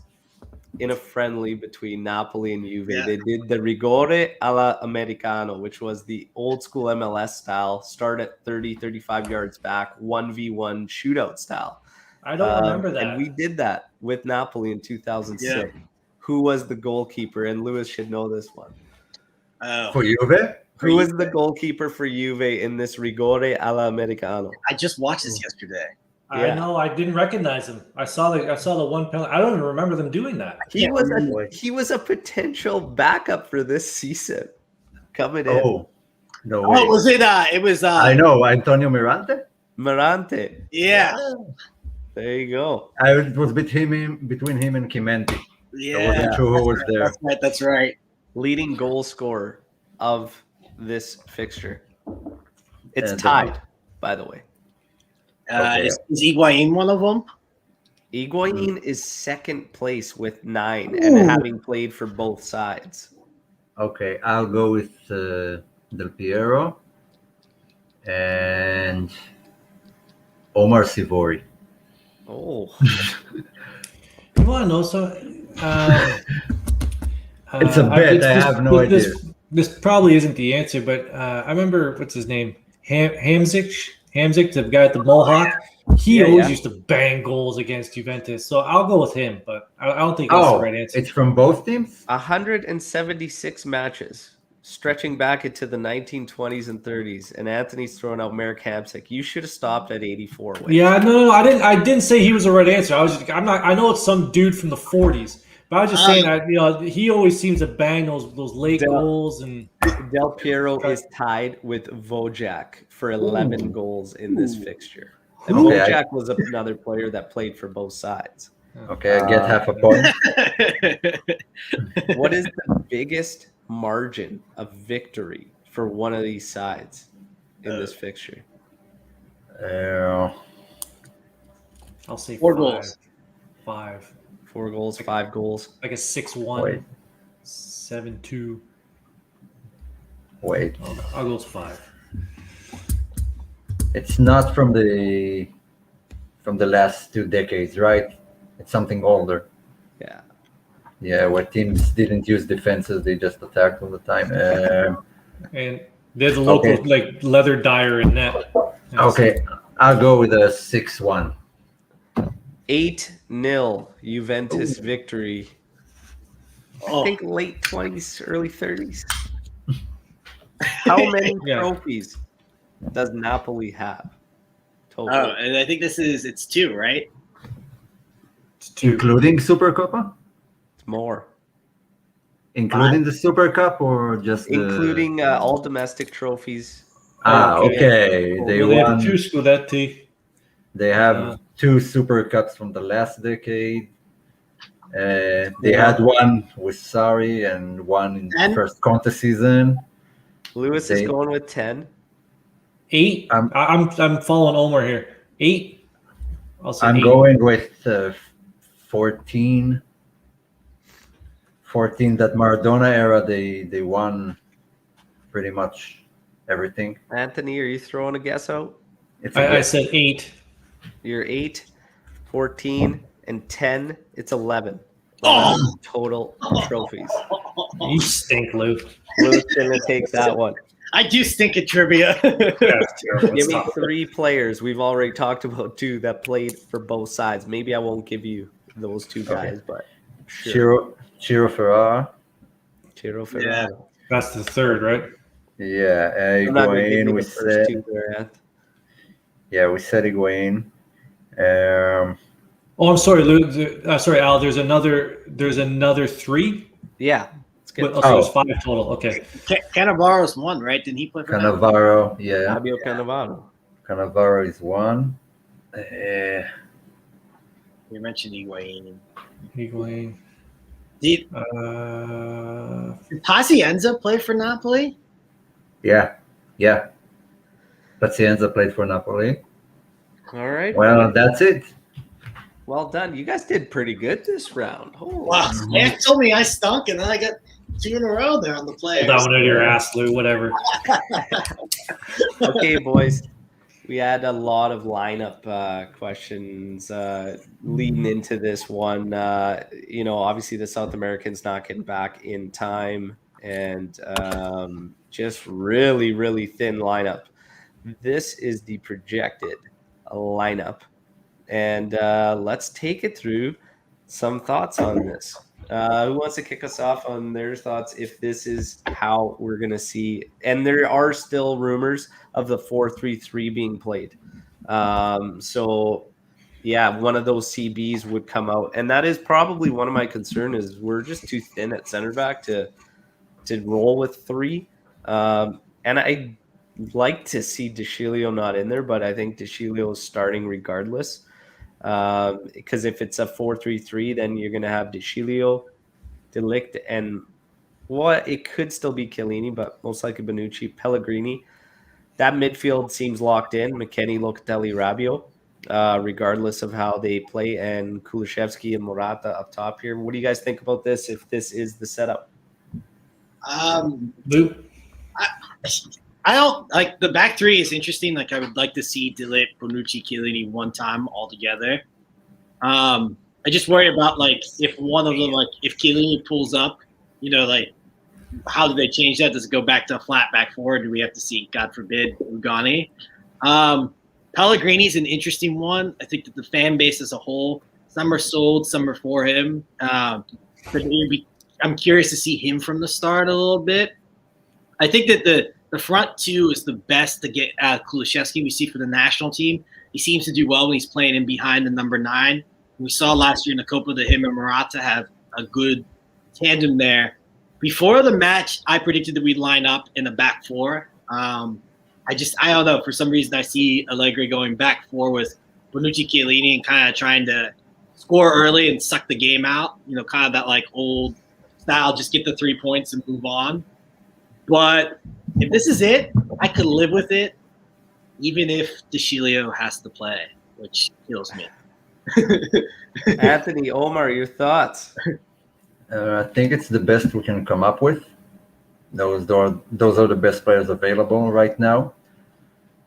in a friendly between Napoli and Juve, they did the rigore alla Americano, which was the old school MLS style, start at 30, 35 yards back, 1v1 shootout style. I don't remember that. And we did that with Napoli in 2006. Yeah. Who was the goalkeeper? And Lewis should know this one. For Juve? Who was the goalkeeper for Juve in this rigore alla Americano? I just watched this yesterday. I know. I didn't recognize him. I saw the one penalty. I don't even remember them doing that. He was a potential backup for this season coming in. Oh, no way. Oh, was it? It was. I know, Antonio Mirante. Mirante. Yeah. There you go. It was between him and Chimenti. Yeah. I wasn't sure who was there. That's right. Leading goal scorer of this fixture. It's tied, by the way. Is Higuain one of them? Higuain is second place with 9 and having played for both sides. Okay, I'll go with Del Piero and Omar Sivori. Oh. You want to know something? It's a bet. I have no idea. This probably isn't the answer, but I remember, what's his name? Hamzik, the guy at the Mohawk. He always used to bang goals against Juventus. So I'll go with him, but I don't think that's the right answer. It's from both teams? 176 matches, stretching back into the 1920s and 30s, and Anthony's throwing out Marek Hamzik. You should have stopped at 84 wins. Yeah, no, I didn't say he was the right answer. I know it's some dude from the 40s. But I was just saying that he always seems to bang those late goals. And Del Piero is tied with Wojak for 11 goals in this fixture. And Wojak was another player that played for both sides. Okay, I get half a point. What is the biggest margin of victory for one of these sides in this fixture? I'll say 4 goals. 5. 4 goals, 5 goals. Like a 6-1, 7-2. Wait. I'll go with 5. It's not from the last 2 decades, right? It's something older. Yeah. Yeah, where teams didn't use defenses; they just attacked all the time. And there's a local like leather dyer in net. Okay, I'll go with a 6-1. 8-0 Juventus victory. I Oh, think late 20s, early 30s. How many trophies does Napoli have total? oh, and I think it's 2, right? It's 2. Including Supercopa? It's more. Including the Super Cup or just including all domestic trophies. Okay. Well, They Well, they have won. 2 Scudetti. They have 2 Super Cups from the last decade. They had one with Sarri and one in the 10? first contest season. Lewis is going with 10. 8. I'm following Omar here. 8. I'll say I'm 8. going with 14. 14, that Maradona era, they won pretty much everything. Anthony, are you throwing a guess out? I said 8. You're 8, 14, and 10. It's 11. Oh! Total trophies. You stink, Lou. Lewis gonna take that one. I do stink at trivia. Give me 3 players. We've already talked about 2 that played for both sides. Maybe I won't give you those 2 guys, but sure. Ciro Ferrara. Ciro Ferrara. Yeah. That's the third, right? Yeah, I'm not gonna give you Higuain. the first 2 there, Ant. Yeah, we said Higuain. Oh, I'm sorry, Lou. Sorry, Al. There's another 3. Yeah. Let's get There's 5 total. Okay. Cannavaro's 1, right? Didn't he play for that? Cannavaro. Yeah, Fabio Cannavaro. Cannavaro is 1. You mentioned Higuain. Higuain. Did Pazienza play for Napoli? Yeah. Pazienza played for Napoli. All right. Well, that's it. Well done. You guys did pretty good this round. Holy Wow. Ant told me I stunk, and then I got 2 in a row there on the players. That one out of your ass, Lou. Whatever. Okay, boys. We had a lot of lineup questions leading into this one. Obviously the South Americans not getting back in time, and just really, really thin lineup. This is the projected lineup, and let's take it through some thoughts on this. Who wants to kick us off on their thoughts if this is how we're going to see? And there are still rumors of the 4-3-3 being played. So, yeah, one of those CBs would come out. And that is probably one of my concerns is we're just too thin at center back to roll with 3. And I like to see DeCilio not in there, but I think DeCilio is starting regardless. Because if it's a 4-3-3, then you're going to have DeCilio, De Ligt, and it could still be Chiellini, but most likely Bonucci, Pellegrini. That midfield seems locked in. McKennie, Locatelli, Rabiot, regardless of how they play, and Kulusevski and Morata up top here. What do you guys think about this if this is the setup? Lou? I don't like the back 3 is interesting. Like I would like to see De Ligt, Bonucci, Chiellini one time all together. I just worry about like if one of them, like if Chiellini pulls up, like how do they change that? Does it go back to a flat back 4? Do we have to see, God forbid, Ugani? Pellegrini's an interesting one. I think that the fan base as a whole, some are sold, some are for him. But I'm curious to see him from the start a little bit. I think that the front 2 is the best to get Kulusevski we see for the national team. He seems to do well when he's playing in behind the number 9. We saw last year in the Copa that him and Morata have a good tandem there. Before the match, I predicted that we'd line up in the back 4. I don't know. For some reason, I see Allegri going back 4 with Bonucci, Chiellini, and kind of trying to score early and suck the game out. Kind of that like old style, just get the 3 points and move on. But if this is it, I could live with it, even if DeCilio has to play, which kills me. Anthony, Omar, your thoughts? I think it's the best we can come up with. Those are the best players available right now.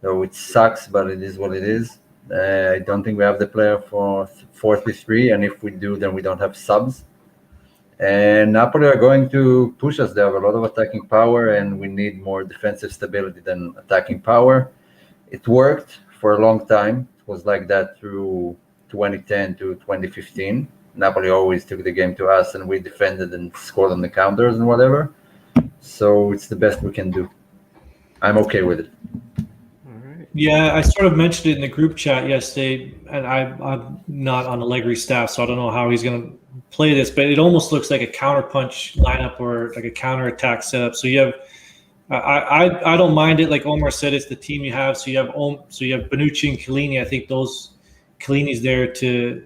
So it sucks, but it is what it is. I don't think we have the player for 4-3, and if we do, then we don't have subs. And Napoli are going to push us. They have a lot of attacking power, and we need more defensive stability than attacking power. It worked for a long time. It was like that through 2010 to 2015. Napoli always took the game to us, and we defended and scored on the counters and whatever. So it's the best we can do. I'm okay with it. All right. Yeah, I sort of mentioned it in the group chat yesterday, and I'm not on Allegri's staff, so I don't know how he's going to play this, but it almost looks like a counterpunch lineup or like a counterattack setup. So you have, I don't mind it. Like Omar said, it's the team you have. So you have Bonucci and Chiellini. I think Chiellini's there to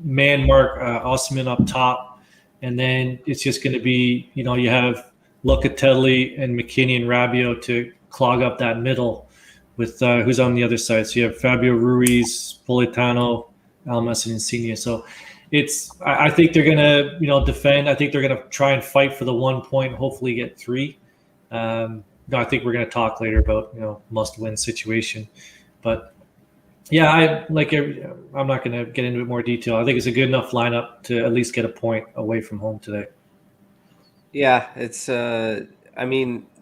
man mark Osman up top, and then it's just going to be, you have Locatelli and McKinney and Rabiot to clog up that middle with who's on the other side. So you have Fabio Ruiz, Politano, Almas, and Insigne. So I think they're going to, defend. I think they're going to try and fight for the 1 point, hopefully get 3. I think we're going to talk later about, must-win situation. But yeah, I'm not going to get into it more detail. I think it's a good enough lineup to at least get a point away from home today. Yeah, it's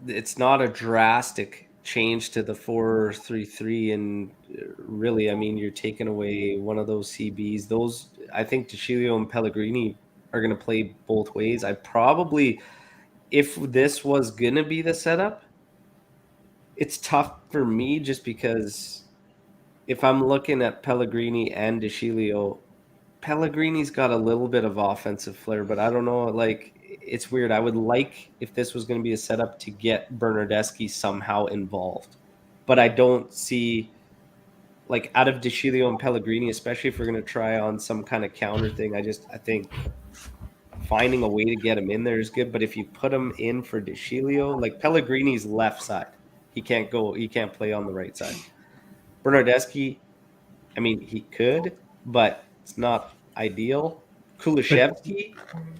it's not a drastic change to the 4-3-3, and really, you're taking away one of those CBs. Those, I think DeCilio and Pellegrini are going to play both ways. If this was going to be the setup, it's tough for me just because if I'm looking at Pellegrini and DeCilio, Pellegrini's got a little bit of offensive flair, but I don't know, it's weird. I would like if this was going to be a setup to get Bernardeschi somehow involved, but I don't see out of DeCilio and Pellegrini, especially if we're going to try on some kind of counter thing. I think finding a way to get him in there is good. But if you put him in for DeCilio, Pellegrini's left side, he can't play on the right side. Bernardeschi, he could, but it's not ideal. Kulishevsky,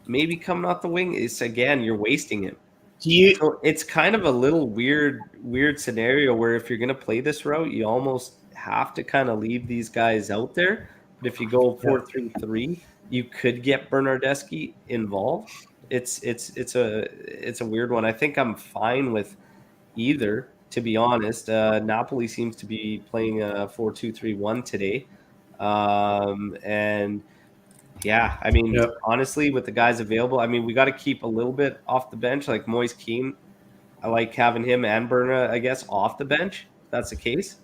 maybe coming off the wing, is again, you're wasting him. So it's kind of a little weird scenario where if you're going to play this route, you almost have to kind of leave these guys out there. But if you go 4-3-3, you could get Bernardeschi involved. It's a weird one. I think I'm fine with either, to be honest. Napoli seems to be playing a 4-2-3-1 today, and. Yeah, honestly, with the guys available, we got to keep a little bit off the bench. Like Moise Keane, I like having him and Berna, I guess, off the bench. If that's the case,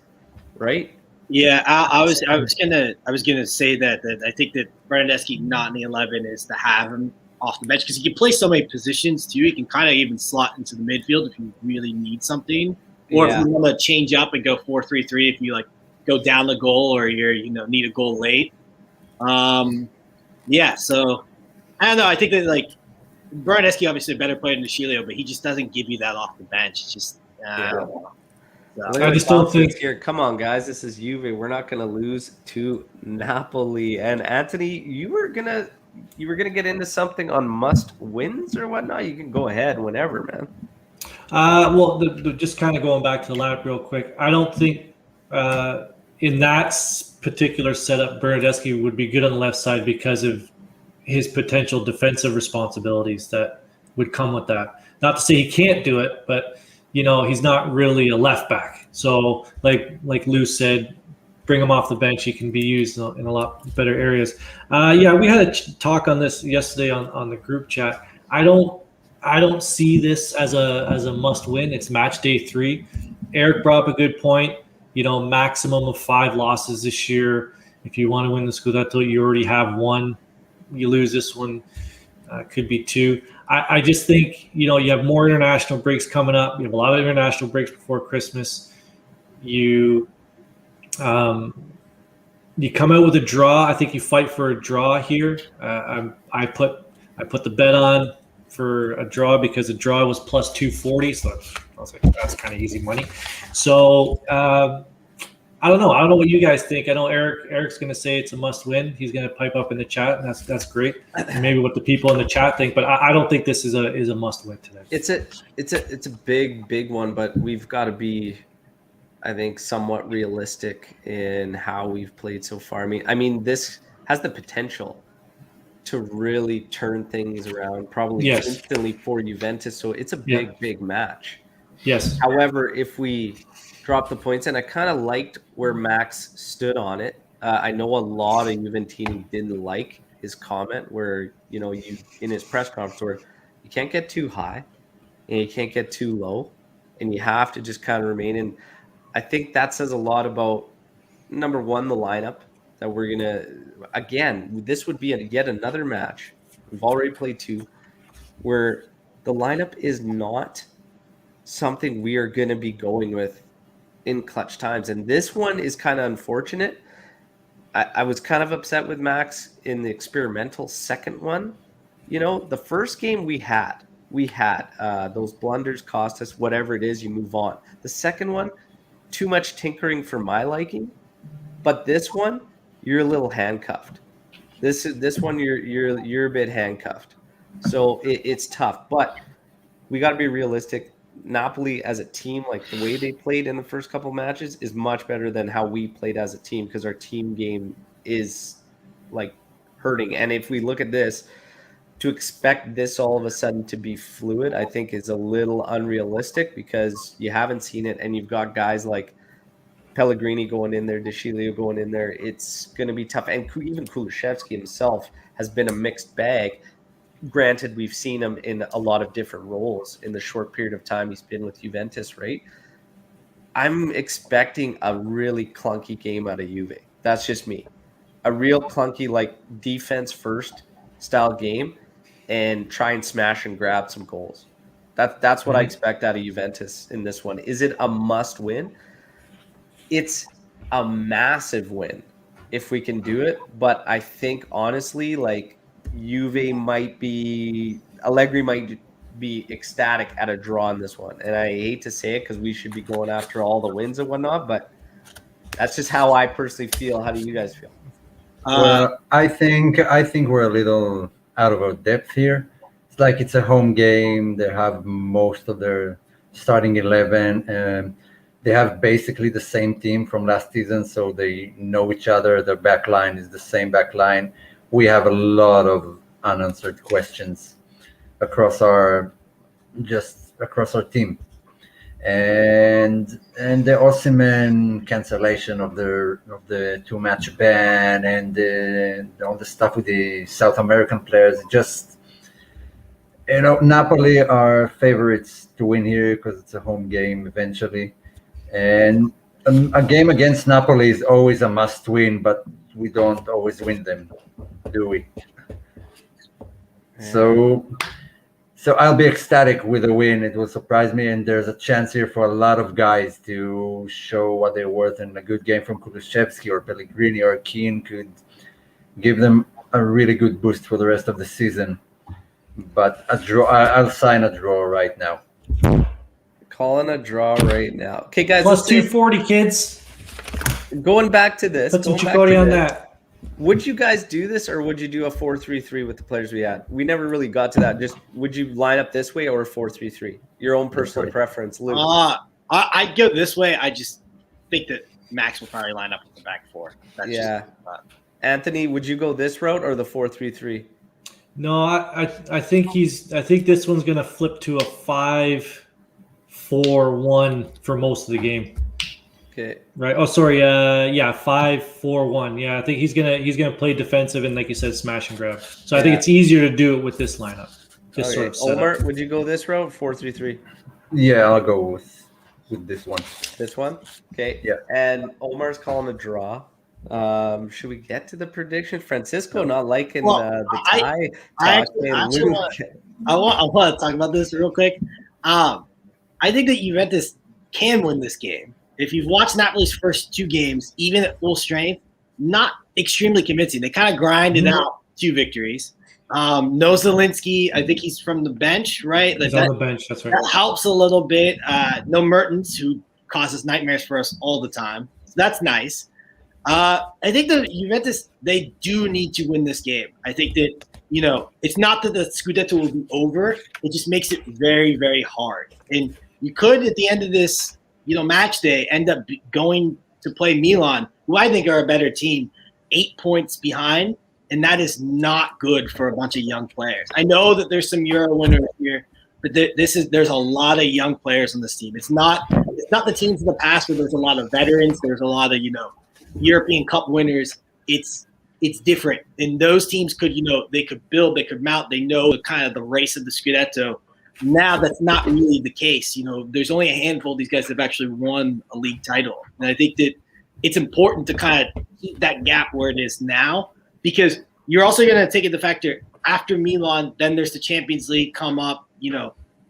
right? Yeah, I was gonna say that I think that Bernardeschi not in the 11 is to have him off the bench because he can play so many positions too. He can kind of even slot into the midfield if you really need something, or if you want to change up and go 4-3-3 if you go down the goal or you're need a goal late. Yeah, so I don't know. I think that Bernardeschi obviously a better player than DeCilio, but he just doesn't give you that off the bench. It's just so. I just don't think here. Come on, guys, this is Juve. We're not going to lose to Napoli. And Anthony, you were gonna get into something on must wins or whatnot. You can go ahead whenever, man. Well, just kind of going back to the lineup real quick. I don't think in that particular setup, Bernardeschi would be good on the left side because of his potential defensive responsibilities that would come with that. Not to say he can't do it, but he's not really a left back. So like Lou said, bring him off the bench. He can be used in a lot better areas. We had a talk on this yesterday on the group chat. I don't see this as a must win. It's match day 3. Eric brought up a good point. Maximum of 5 losses this year. If you want to win the Scudetto, you already have 1. You lose this one, could be 2. I just think, you have more international breaks coming up. You have a lot of international breaks before Christmas. You come out with a draw. I think you fight for a draw here. I put the bet on for a draw because a draw was plus 240. So I was like, that's kind of easy money. So I don't know. I don't know what you guys think. I know Eric's going to say it's a must win. He's going to pipe up in the chat, and that's great. And maybe what the people in the chat think, but I don't think this is a must win today. It's a big one, but we've got to be, I think, somewhat realistic in how we've played so far. This has the potential to really turn things around, probably instantly for Juventus. So it's a big match. Yes. However, if we drop the points, and I kind of liked where Max stood on it. I know a lot of Juventini didn't like his comment where, you in his press conference where you can't get too high and you can't get too low and you have to just kind of remain in. I think that says a lot about, number one, the lineup that we're going to, again, this would be yet another match. We've already played 2 where the lineup is not something we are going to be going with in clutch times. And this one is kind of unfortunate. I was kind of upset with Max in the experimental second one. The first game we had those blunders cost us whatever it is, you move on. The second one, too much tinkering for my liking. But this one, you're a little handcuffed. This one you're a bit handcuffed. So it's tough, but we got to be realistic. Napoli as a team, like the way they played in the first couple matches, is much better than how we played as a team because our team game is like hurting. And if we look at this, to expect this all of a sudden to be fluid, I think is a little unrealistic because you haven't seen it, and you've got guys like Pellegrini going in there, De Sciglio going in there. It's going to be tough. And even Kulusevski himself has been a mixed bag. Granted, we've seen him in a lot of different roles in the short period of time he's been with Juventus, right? I'm expecting a really clunky game out of Juve. That's just me. A real clunky, like defense first style game, and try and smash and grab some goals. That's what I expect out of Juventus in this one. Is it a must win? It's a massive win if we can do it. But I think honestly, like Allegri might be ecstatic at a draw in this one. And I hate to say it because we should be going after all the wins and whatnot, but that's just how I personally feel. How do you guys feel? Well, I think we're a little out of our depth here. It's like it's a home game. They have most of their starting 11. They have basically the same team from last season, so they know each other. Their back line is the same back line. We have a lot of unanswered questions across our team. And the Osimhen cancellation of the 2-match ban and all the stuff with the South American players, just Napoli are favorites to win here because it's a home game eventually, and a game against Napoli is always a must win, but we don't always win them, do we? So I'll be ecstatic with a win. It will surprise me, and there's a chance here for a lot of guys to show what they're worth, and a good game from Kulusevski or Pellegrini or Keane could give them a really good boost for the rest of the season. But a draw, I'll sign a draw right now. Calling a draw right now. Okay, guys. Plus 240, kids. Going back to this. Put some Chakotay on that. Would you guys do this, or would you do a 4-3-3 with the players we had? We never really got to that. Just would you line up this way or a 4-3-3? Your own personal preference, Luke. I'd go this way. I just think that Max will probably line up with the back four. That's Anthony, would you go this route or the 4-3-3? No, I think this one's gonna flip to a 5-4-1 for most of the game. Okay. Right. Oh, sorry. 5-4-1. Yeah, I think he's gonna play defensive and, like you said, smash and grab. So I think it's easier to do it with this lineup. Sort of Omar, would you go this route, 4-3-3? Yeah, I'll go with this one. This one? Okay. Yeah. And Omar's calling a draw. Should we get to the prediction? Francisco not liking the tie. I want to talk about this real quick. I think that Juventus can win this game. If you've watched Napoli's first 2 games, even at full strength, not extremely convincing. They kind of grinded out 2 victories. No Zielinski, I think he's from the bench, right? He's on the bench, that's right. That helps a little bit. No Mertens, who causes nightmares for us all the time. So that's nice. I think the Juventus, they do need to win this game. I think that, it's not that the Scudetto will be over. It just makes it very, very hard. And you could, at the end of this, match day, end up going to play Milan, who I think are a better team, 8 points behind, and that is not good for a bunch of young players. I know that there's some Euro winners here, but there's a lot of young players on this team. It's not the teams of the past where there's a lot of veterans. There's a lot of European Cup winners, it's different. And those teams could, they could build, they could mount, they know kind of the race of the Scudetto. Now that's not really the case. There's only a handful of these guys that have actually won a league title. And I think that it's important to kind of keep that gap where it is now, because you're also going to take into factor after Milan, then there's the Champions League come up.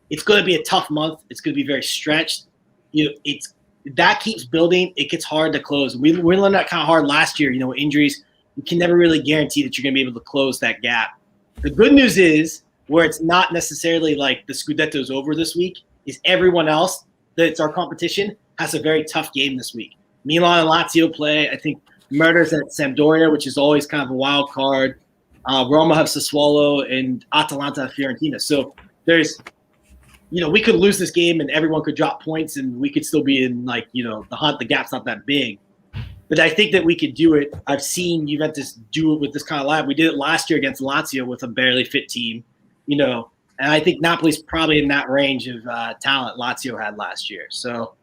It's going to be a tough month. It's going to be very stretched. That keeps building. It gets hard to close. We learned that kind of hard last year. Injuries. You can never really guarantee that you're going to be able to close that gap. The good news is, where it's not necessarily like the Scudetto's over this week, is everyone else that's our competition has a very tough game this week. Milan and Lazio play. I think Murder's at Sampdoria, which is always kind of a wild card. Roma have Sassuolo and Atalanta have Fiorentina. So there's, we could lose this game and everyone could drop points and we could still be in the hunt. The gap's not that big. But I think that we could do it. I've seen Juventus do it with this kind of lineup. We did it last year against Lazio with a barely fit team, and I think Napoli's probably in that range of talent Lazio had last year. So,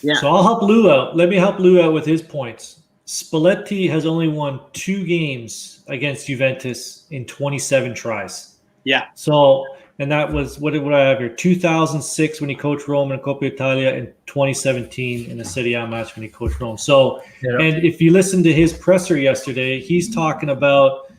yeah. So I'll help Lou out. Let me help Lou out with his points. Spalletti has only won 2 games against Juventus in 27 tries. Yeah. So, and that was, what I have here? 2006 when he coached Rome in Coppa Italia, and 2017 in the Serie A match when he coached Rome. So, and if you listen to his presser yesterday, he's talking about,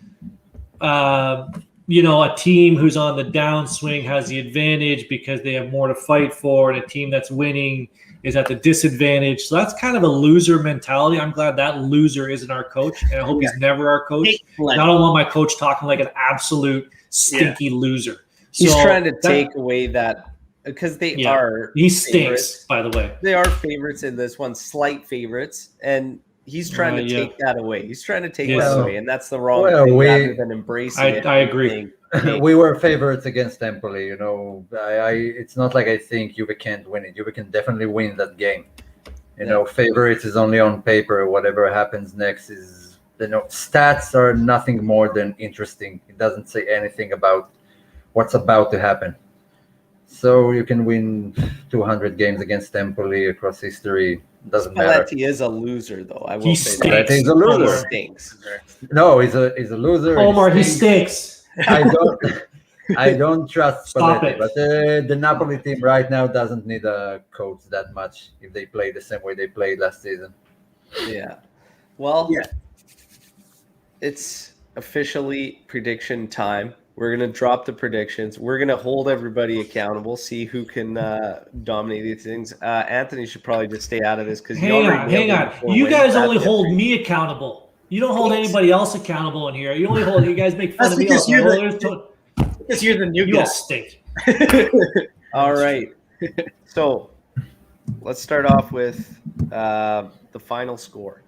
a team who's on the downswing has the advantage because they have more to fight for, and a team that's winning is at the disadvantage. So that's kind of a loser mentality. I'm glad that loser isn't our coach, and I hope he's never our coach. I don't want my coach talking like an absolute stinky loser. He's trying to take away that, because they are. He stinks, favorites. By the way. They are favorites in this one, slight favorites, and he's trying to take that away. He's trying to take that away, and that's the wrong thing rather than embracing it. I agree. We were favorites against Empoli. It's not like I think Juve can't win it. Juve can definitely win that game. Favorites is only on paper. Whatever happens next is, stats are nothing more than interesting. It doesn't say anything about what's about to happen. So you can win 200 games against Empoli across history. Doesn't matter. Spalletti is a loser, though. I will He say stinks. that. He's a loser. He stinks. No, he's a loser. Omar, he stinks. I don't trust Stop Spalletti, it. but the Napoli team right now doesn't need a coach that much if they play the same way they played last season. Yeah. Well, it's officially prediction time. We're going to drop the predictions. We're going to hold everybody accountable, see who can dominate these things. Anthony should probably just stay out of this because hang on. You guys only hold me accountable. You don't hold anybody else accountable in here. You guys make fun of me. Because you're the new guy. You all stink. All right. So let's start off with the final score.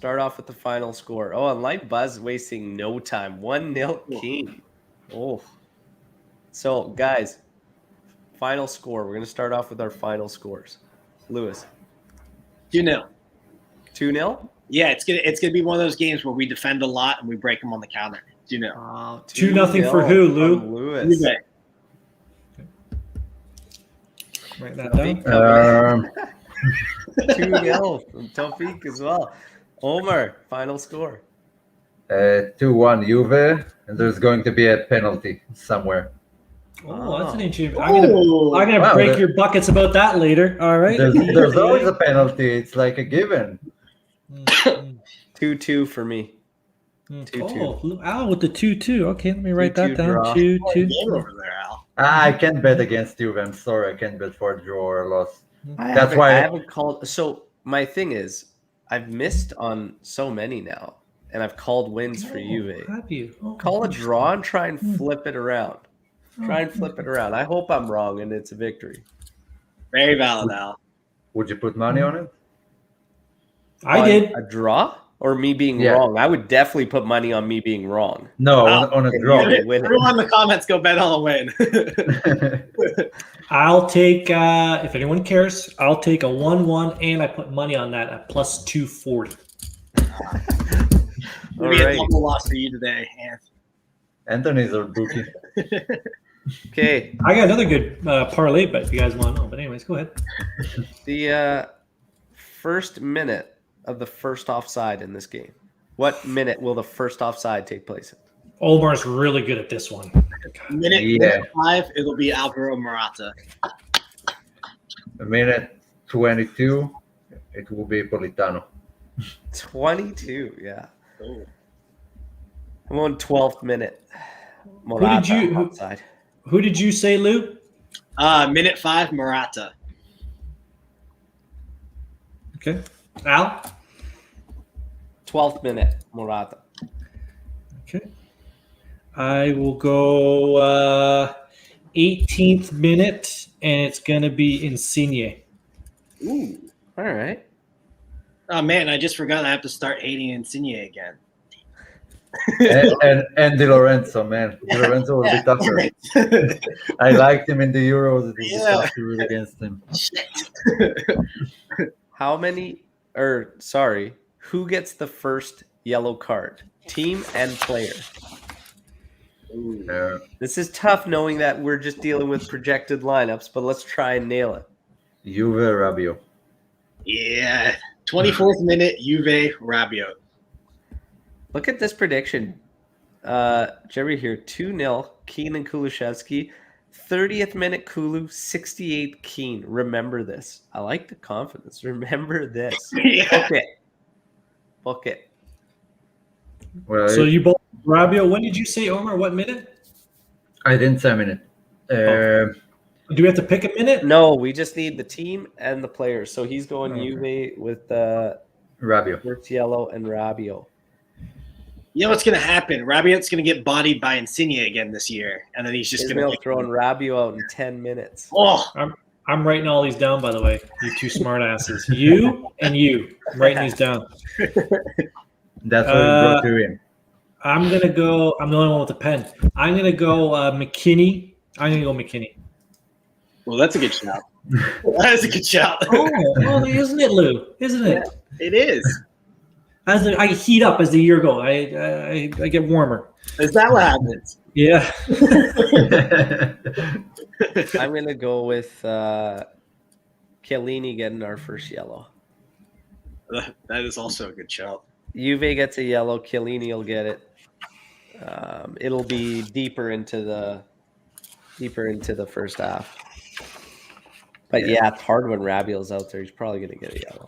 Oh, and Light Buzz wasting no time. 1-0 King. Oh. So, guys, final score. We're going to start off with our final scores. Lewis. 2-0. 2-0? Yeah, it's gonna be one of those games where we defend a lot and we break them on the counter. 2-0. 2-0 for who, Lou? Lewis. Write that down. 2-0 from Tawfiq as well. Omar, final score. 2-1 Juve, and there's going to be a penalty somewhere. Oh, that's an interesting. I'm gonna break your buckets about that later. All right. There's always a penalty. It's like a given. 2-2 for me. 2-2. Al with the 2-2. Okay, let me write that down. Draw. 2-2. Over there, Al. I can't bet against Juve. I'm sorry. I can't bet for a draw or a loss. I That's why I haven't called. So my thing is, I've missed on so many now, and I've called wins for you. Have you? Call a draw and try and flip it around. I hope I'm wrong and it's a victory. Very valid, Al. Would you put money on it? I did. A draw or me being wrong? I would definitely put money on me being wrong. No, on a draw. Everyone in the comments go bet on a win. I'll take, if anyone cares, I'll take a 1-1, and I put money on that at plus 240. Maybe a double loss for you today, Anth. Anthony's our bookie. Okay. I got another good parlay bet if you guys want to know. But anyways, go ahead. The first minute of the first offside in this game? What minute will the first offside take place in? Omar's really good at this one. Minute 5, it'll be Alvaro Morata. Minute 22, it will be Politano. 22, yeah. Oh. I'm on 12th minute. Morata offside. Who did you say, Lou? Minute 5, Morata. Okay. Al? 12th minute, Morata. Okay. I will go 18th minute, and it's going to be Insigne. Ooh. All right. Oh, man, I just forgot I have to start hating Insigne again. and Di Lorenzo, man. Di Lorenzo will be tougher. I liked him in the Euros. It will be tough to root against him. Who gets the first yellow card? Team and player. This is tough knowing that we're just dealing with projected lineups, but let's try and nail it. Juve, Rabiot. Yeah. 24th minute, Juve, Rabiot. Look at this prediction. Jerry here, 2-0, Keane and Kulusevski. 30th minute, Kulu, 68th, Keane. Remember this. I like the confidence. Remember this. Yeah. Book it. Well, So you both Rabiot. When did you say, Omar? What minute? I didn't say a minute. Do we have to pick a minute? No, we just need the team and the players. So he's going Juve with Rabiot. first yellow and Rabiot. You know what's going to happen? Rabiot's going to get bodied by Insigne again this year, and then he's just going to throwing Rabiot out in 10 minutes. Oh, I'm writing all these down, by the way. You two smart asses. You and you. I'm writing these down. That's what brought you in. I'm going to go. I'm the only one with a pen. I'm going to go McKinney. I'm going to go McKinney. Well, that's a good shout. That is a good shout. Well, isn't it, Lou? Isn't it? Yeah, it is. I heat up as the year goes. I get warmer. Is that what happens? Yeah. I'm going to go with Chiellini getting our first yellow. That is also a good shout. Juve gets a yellow. Chiellini will get it. It'll be deeper into the first half. But yeah, it's hard when Rabiot's out there. He's probably going to get a yellow.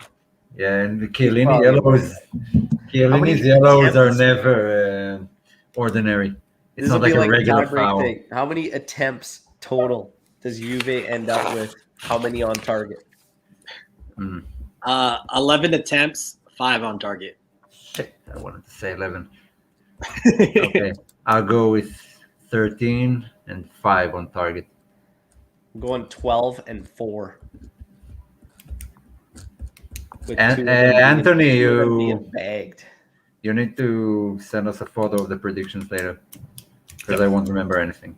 Yeah, and the Chiellini's yellows are never ordinary. It's not like a regular foul. Thing. How many attempts total does Juve end up with? How many on target? 11 attempts, 5 on target. Shit, I wanted to say 11. Okay, I'll go with 13 and 5 on target. I'm going 12 and 4. And Anthony, you bagged. You need to send us a photo of the predictions later, because I won't remember anything.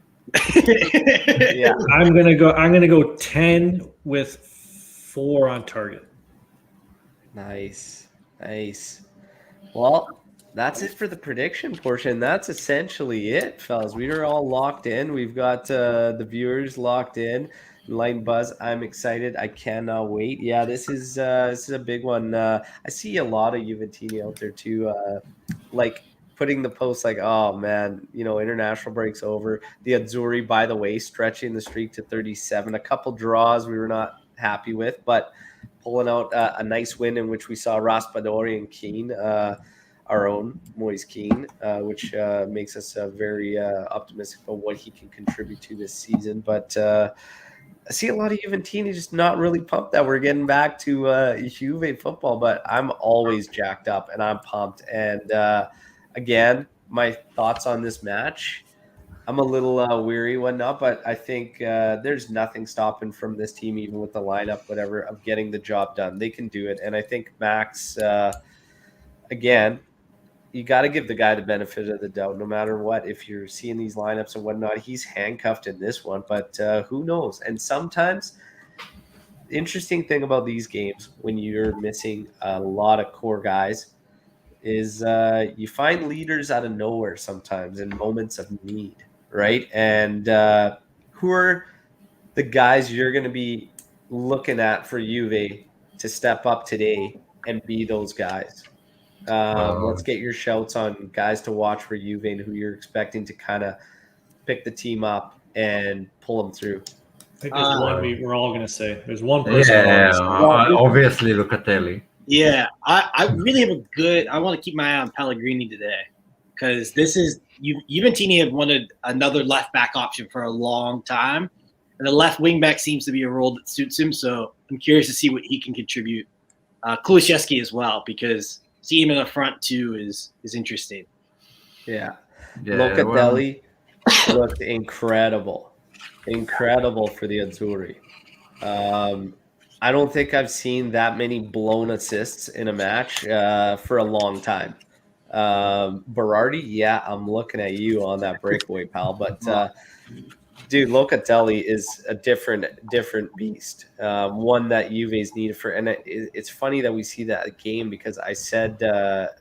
Yeah, I'm gonna go 10 with 4 on target. Nice. Well, that's it for the prediction portion. That's essentially it, fellas. We are all locked in. We've got the viewers locked in. Line Buzz, I'm excited. I cannot wait. Yeah, this is a big one. I see a lot of Juventini out there too, like putting the post like, oh man, international breaks over. The Azzurri, by the way, stretching the streak to 37. A couple draws we were not happy with, but pulling out a nice win in which we saw Raspadori and Keane, our own Moise Keane, which makes us very optimistic about what he can contribute to this season. But I see a lot of Juventini just not really pumped that we're getting back to Juve football, but I'm always jacked up and I'm pumped. And again, my thoughts on this match, I'm a little weary, whatnot, but I think there's nothing stopping from this team, even with the lineup, whatever, of getting the job done. They can do it. And I think Max, again, you got to give the guy the benefit of the doubt, no matter what. If you're seeing these lineups and whatnot, he's handcuffed in this one, but who knows? And sometimes the interesting thing about these games, when you're missing a lot of core guys, is you find leaders out of nowhere sometimes in moments of need, right? And who are the guys you're going to be looking at for Juve to step up today and be those guys. Let's get your shouts on guys to watch for Juve and who you're expecting to kind of pick the team up and pull them through. I think there's one we're all going to say. There's one person. Yeah, Well, obviously Locatelli. Yeah, I really have a good. I want to keep my eye on Pellegrini today because this is Juventini have wanted another left back option for a long time, and the left wing back seems to be a role that suits him. So I'm curious to see what he can contribute. Kulusevski as well, because seeing him in the front too is interesting. Yeah, Yeah, Locatelli looked incredible for the Azzurri. I don't think I've seen that many blown assists in a match for a long time. Berardi, yeah, I'm looking at you on that breakaway, pal. But dude, Locatelli is a different beast. One that Juve's needed for, and it's funny that we see that game because I said after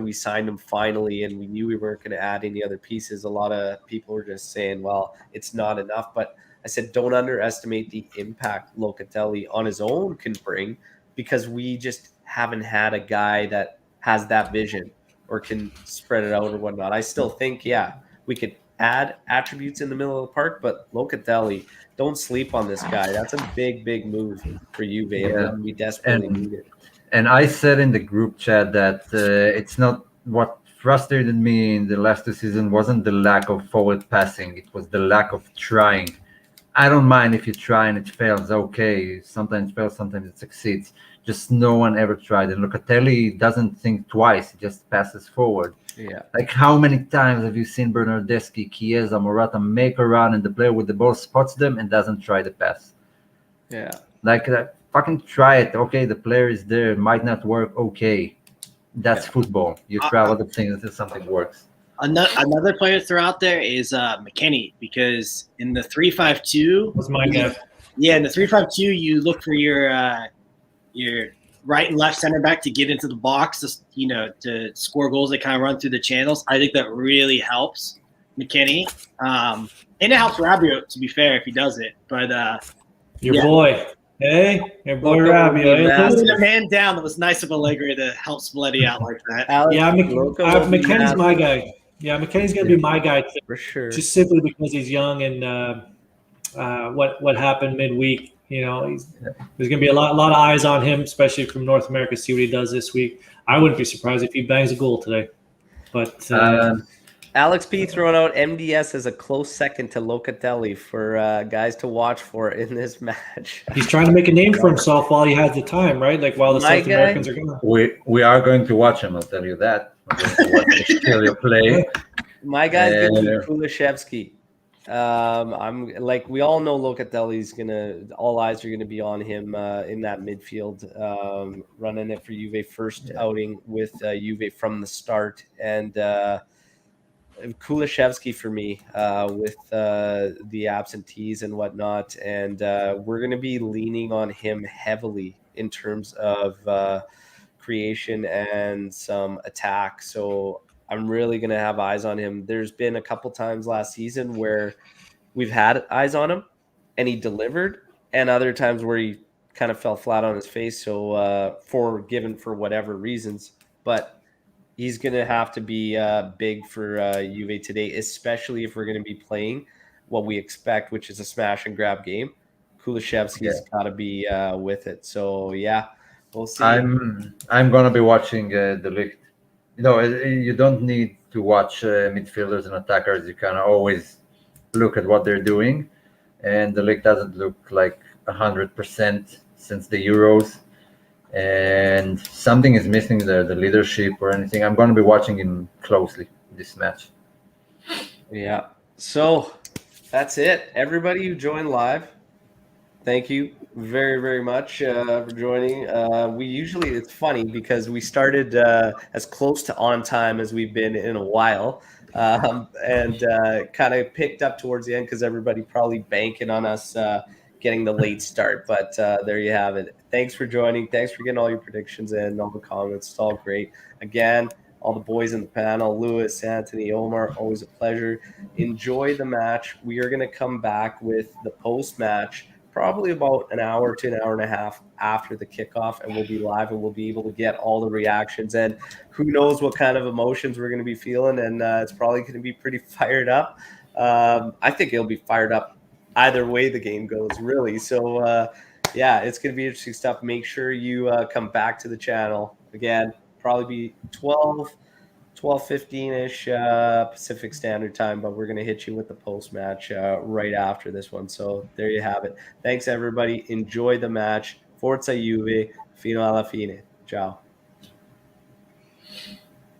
we signed him finally, and we knew we weren't going to add any other pieces, a lot of people were just saying, "Well, it's not enough." But I said, don't underestimate the impact Locatelli on his own can bring, because we just haven't had a guy that has that vision or can spread it out or whatnot. I still think, yeah, we could add attributes in the middle of the park, but Locatelli, don't sleep on this guy. That's a big move for Juve, and we desperately need it. And I said in the group chat that it's not what frustrated me in the last 2 seasons wasn't the lack of forward passing. It was the lack of trying. I don't mind if you try and it fails. Okay, sometimes it fails, sometimes it succeeds. Just no one ever tried. And Locatelli doesn't think twice; he just passes forward. Yeah. Like, how many times have you seen Bernardeschi, Chiesa, Morata make a run and the player with the ball spots them and doesn't try the pass? Yeah. Like, fucking try it. Okay, the player is there. It might not work. Okay, that's football. You try a lot of things until something works. Another player to throw out there is McKennie, because in the 3-5-2, was my guy. Yeah, in the 3-5-2, you look for your right and left center back to get into the box, to score goals that kind of run through the channels. I think that really helps McKennie, and it helps Rabiot, to be fair, if he does it. But your boy, hey, your boy Rabiot. Putting a man down, it was nice of Allegri to help Spalletti out like that. Yeah, McKennie's my guy. Yeah, McKennie's going to be my guy for sure. Just simply because he's young and what happened midweek. There's going to be a lot of eyes on him, especially from North America. See what he does this week. I wouldn't be surprised if he bangs a goal today. But Alex P throwing out MDS as a close second to Locatelli for guys to watch for in this match. He's trying to make a name for himself while he has the time, right? Like while the South Americans are going. We are going to watch him. I'll tell you that. We're going to play. My guy's going to be Kulusevski. I'm like, we all know Locatelli's all eyes are gonna be on him in that midfield, running it for Juve, first outing with Juve from the start, and Kulusevski for me with the absentees and whatnot, and we're gonna be leaning on him heavily in terms of creation and some attack. So I'm really going to have eyes on him. There's been a couple times last season where we've had eyes on him and he delivered, and other times where he kind of fell flat on his face. So forgiven for whatever reasons, but he's going to have to be big for Juve today, especially if we're going to be playing what we expect, which is a smash and grab game. Kulusevski's got to be with it. So yeah, we'll see. I'm going to be watching the league. You don't need to watch midfielders and attackers. You can always look at what they're doing, and the league doesn't look like 100% since the Euros, and something is missing there, the leadership or anything. I'm going to be watching him closely this match. Yeah. So that's it. Everybody who joined live, thank you very, very much for joining. It's funny because we started as close to on time as we've been in a while, and kind of picked up towards the end because everybody probably banking on us getting the late start. But there you have it. Thanks for joining. Thanks for getting all your predictions in, all the comments. It's all great. Again, all the boys in the panel, Lewis, Anthony, Omar, always a pleasure. Enjoy the match. We are going to come back with the post-match probably about an hour to an hour and a half after the kickoff, and we'll be live and we'll be able to get all the reactions. And who knows what kind of emotions we're going to be feeling, and it's probably going to be pretty fired up. I think it'll be fired up either way the game goes, really. So, yeah, it's going to be interesting stuff. Make sure you come back to the channel. Again, probably be 12:15-ish Pacific Standard Time, but we're going to hit you with the post-match right after this one. So there you have it. Thanks, everybody. Enjoy the match. Forza Juve. Fino alla fine. Ciao.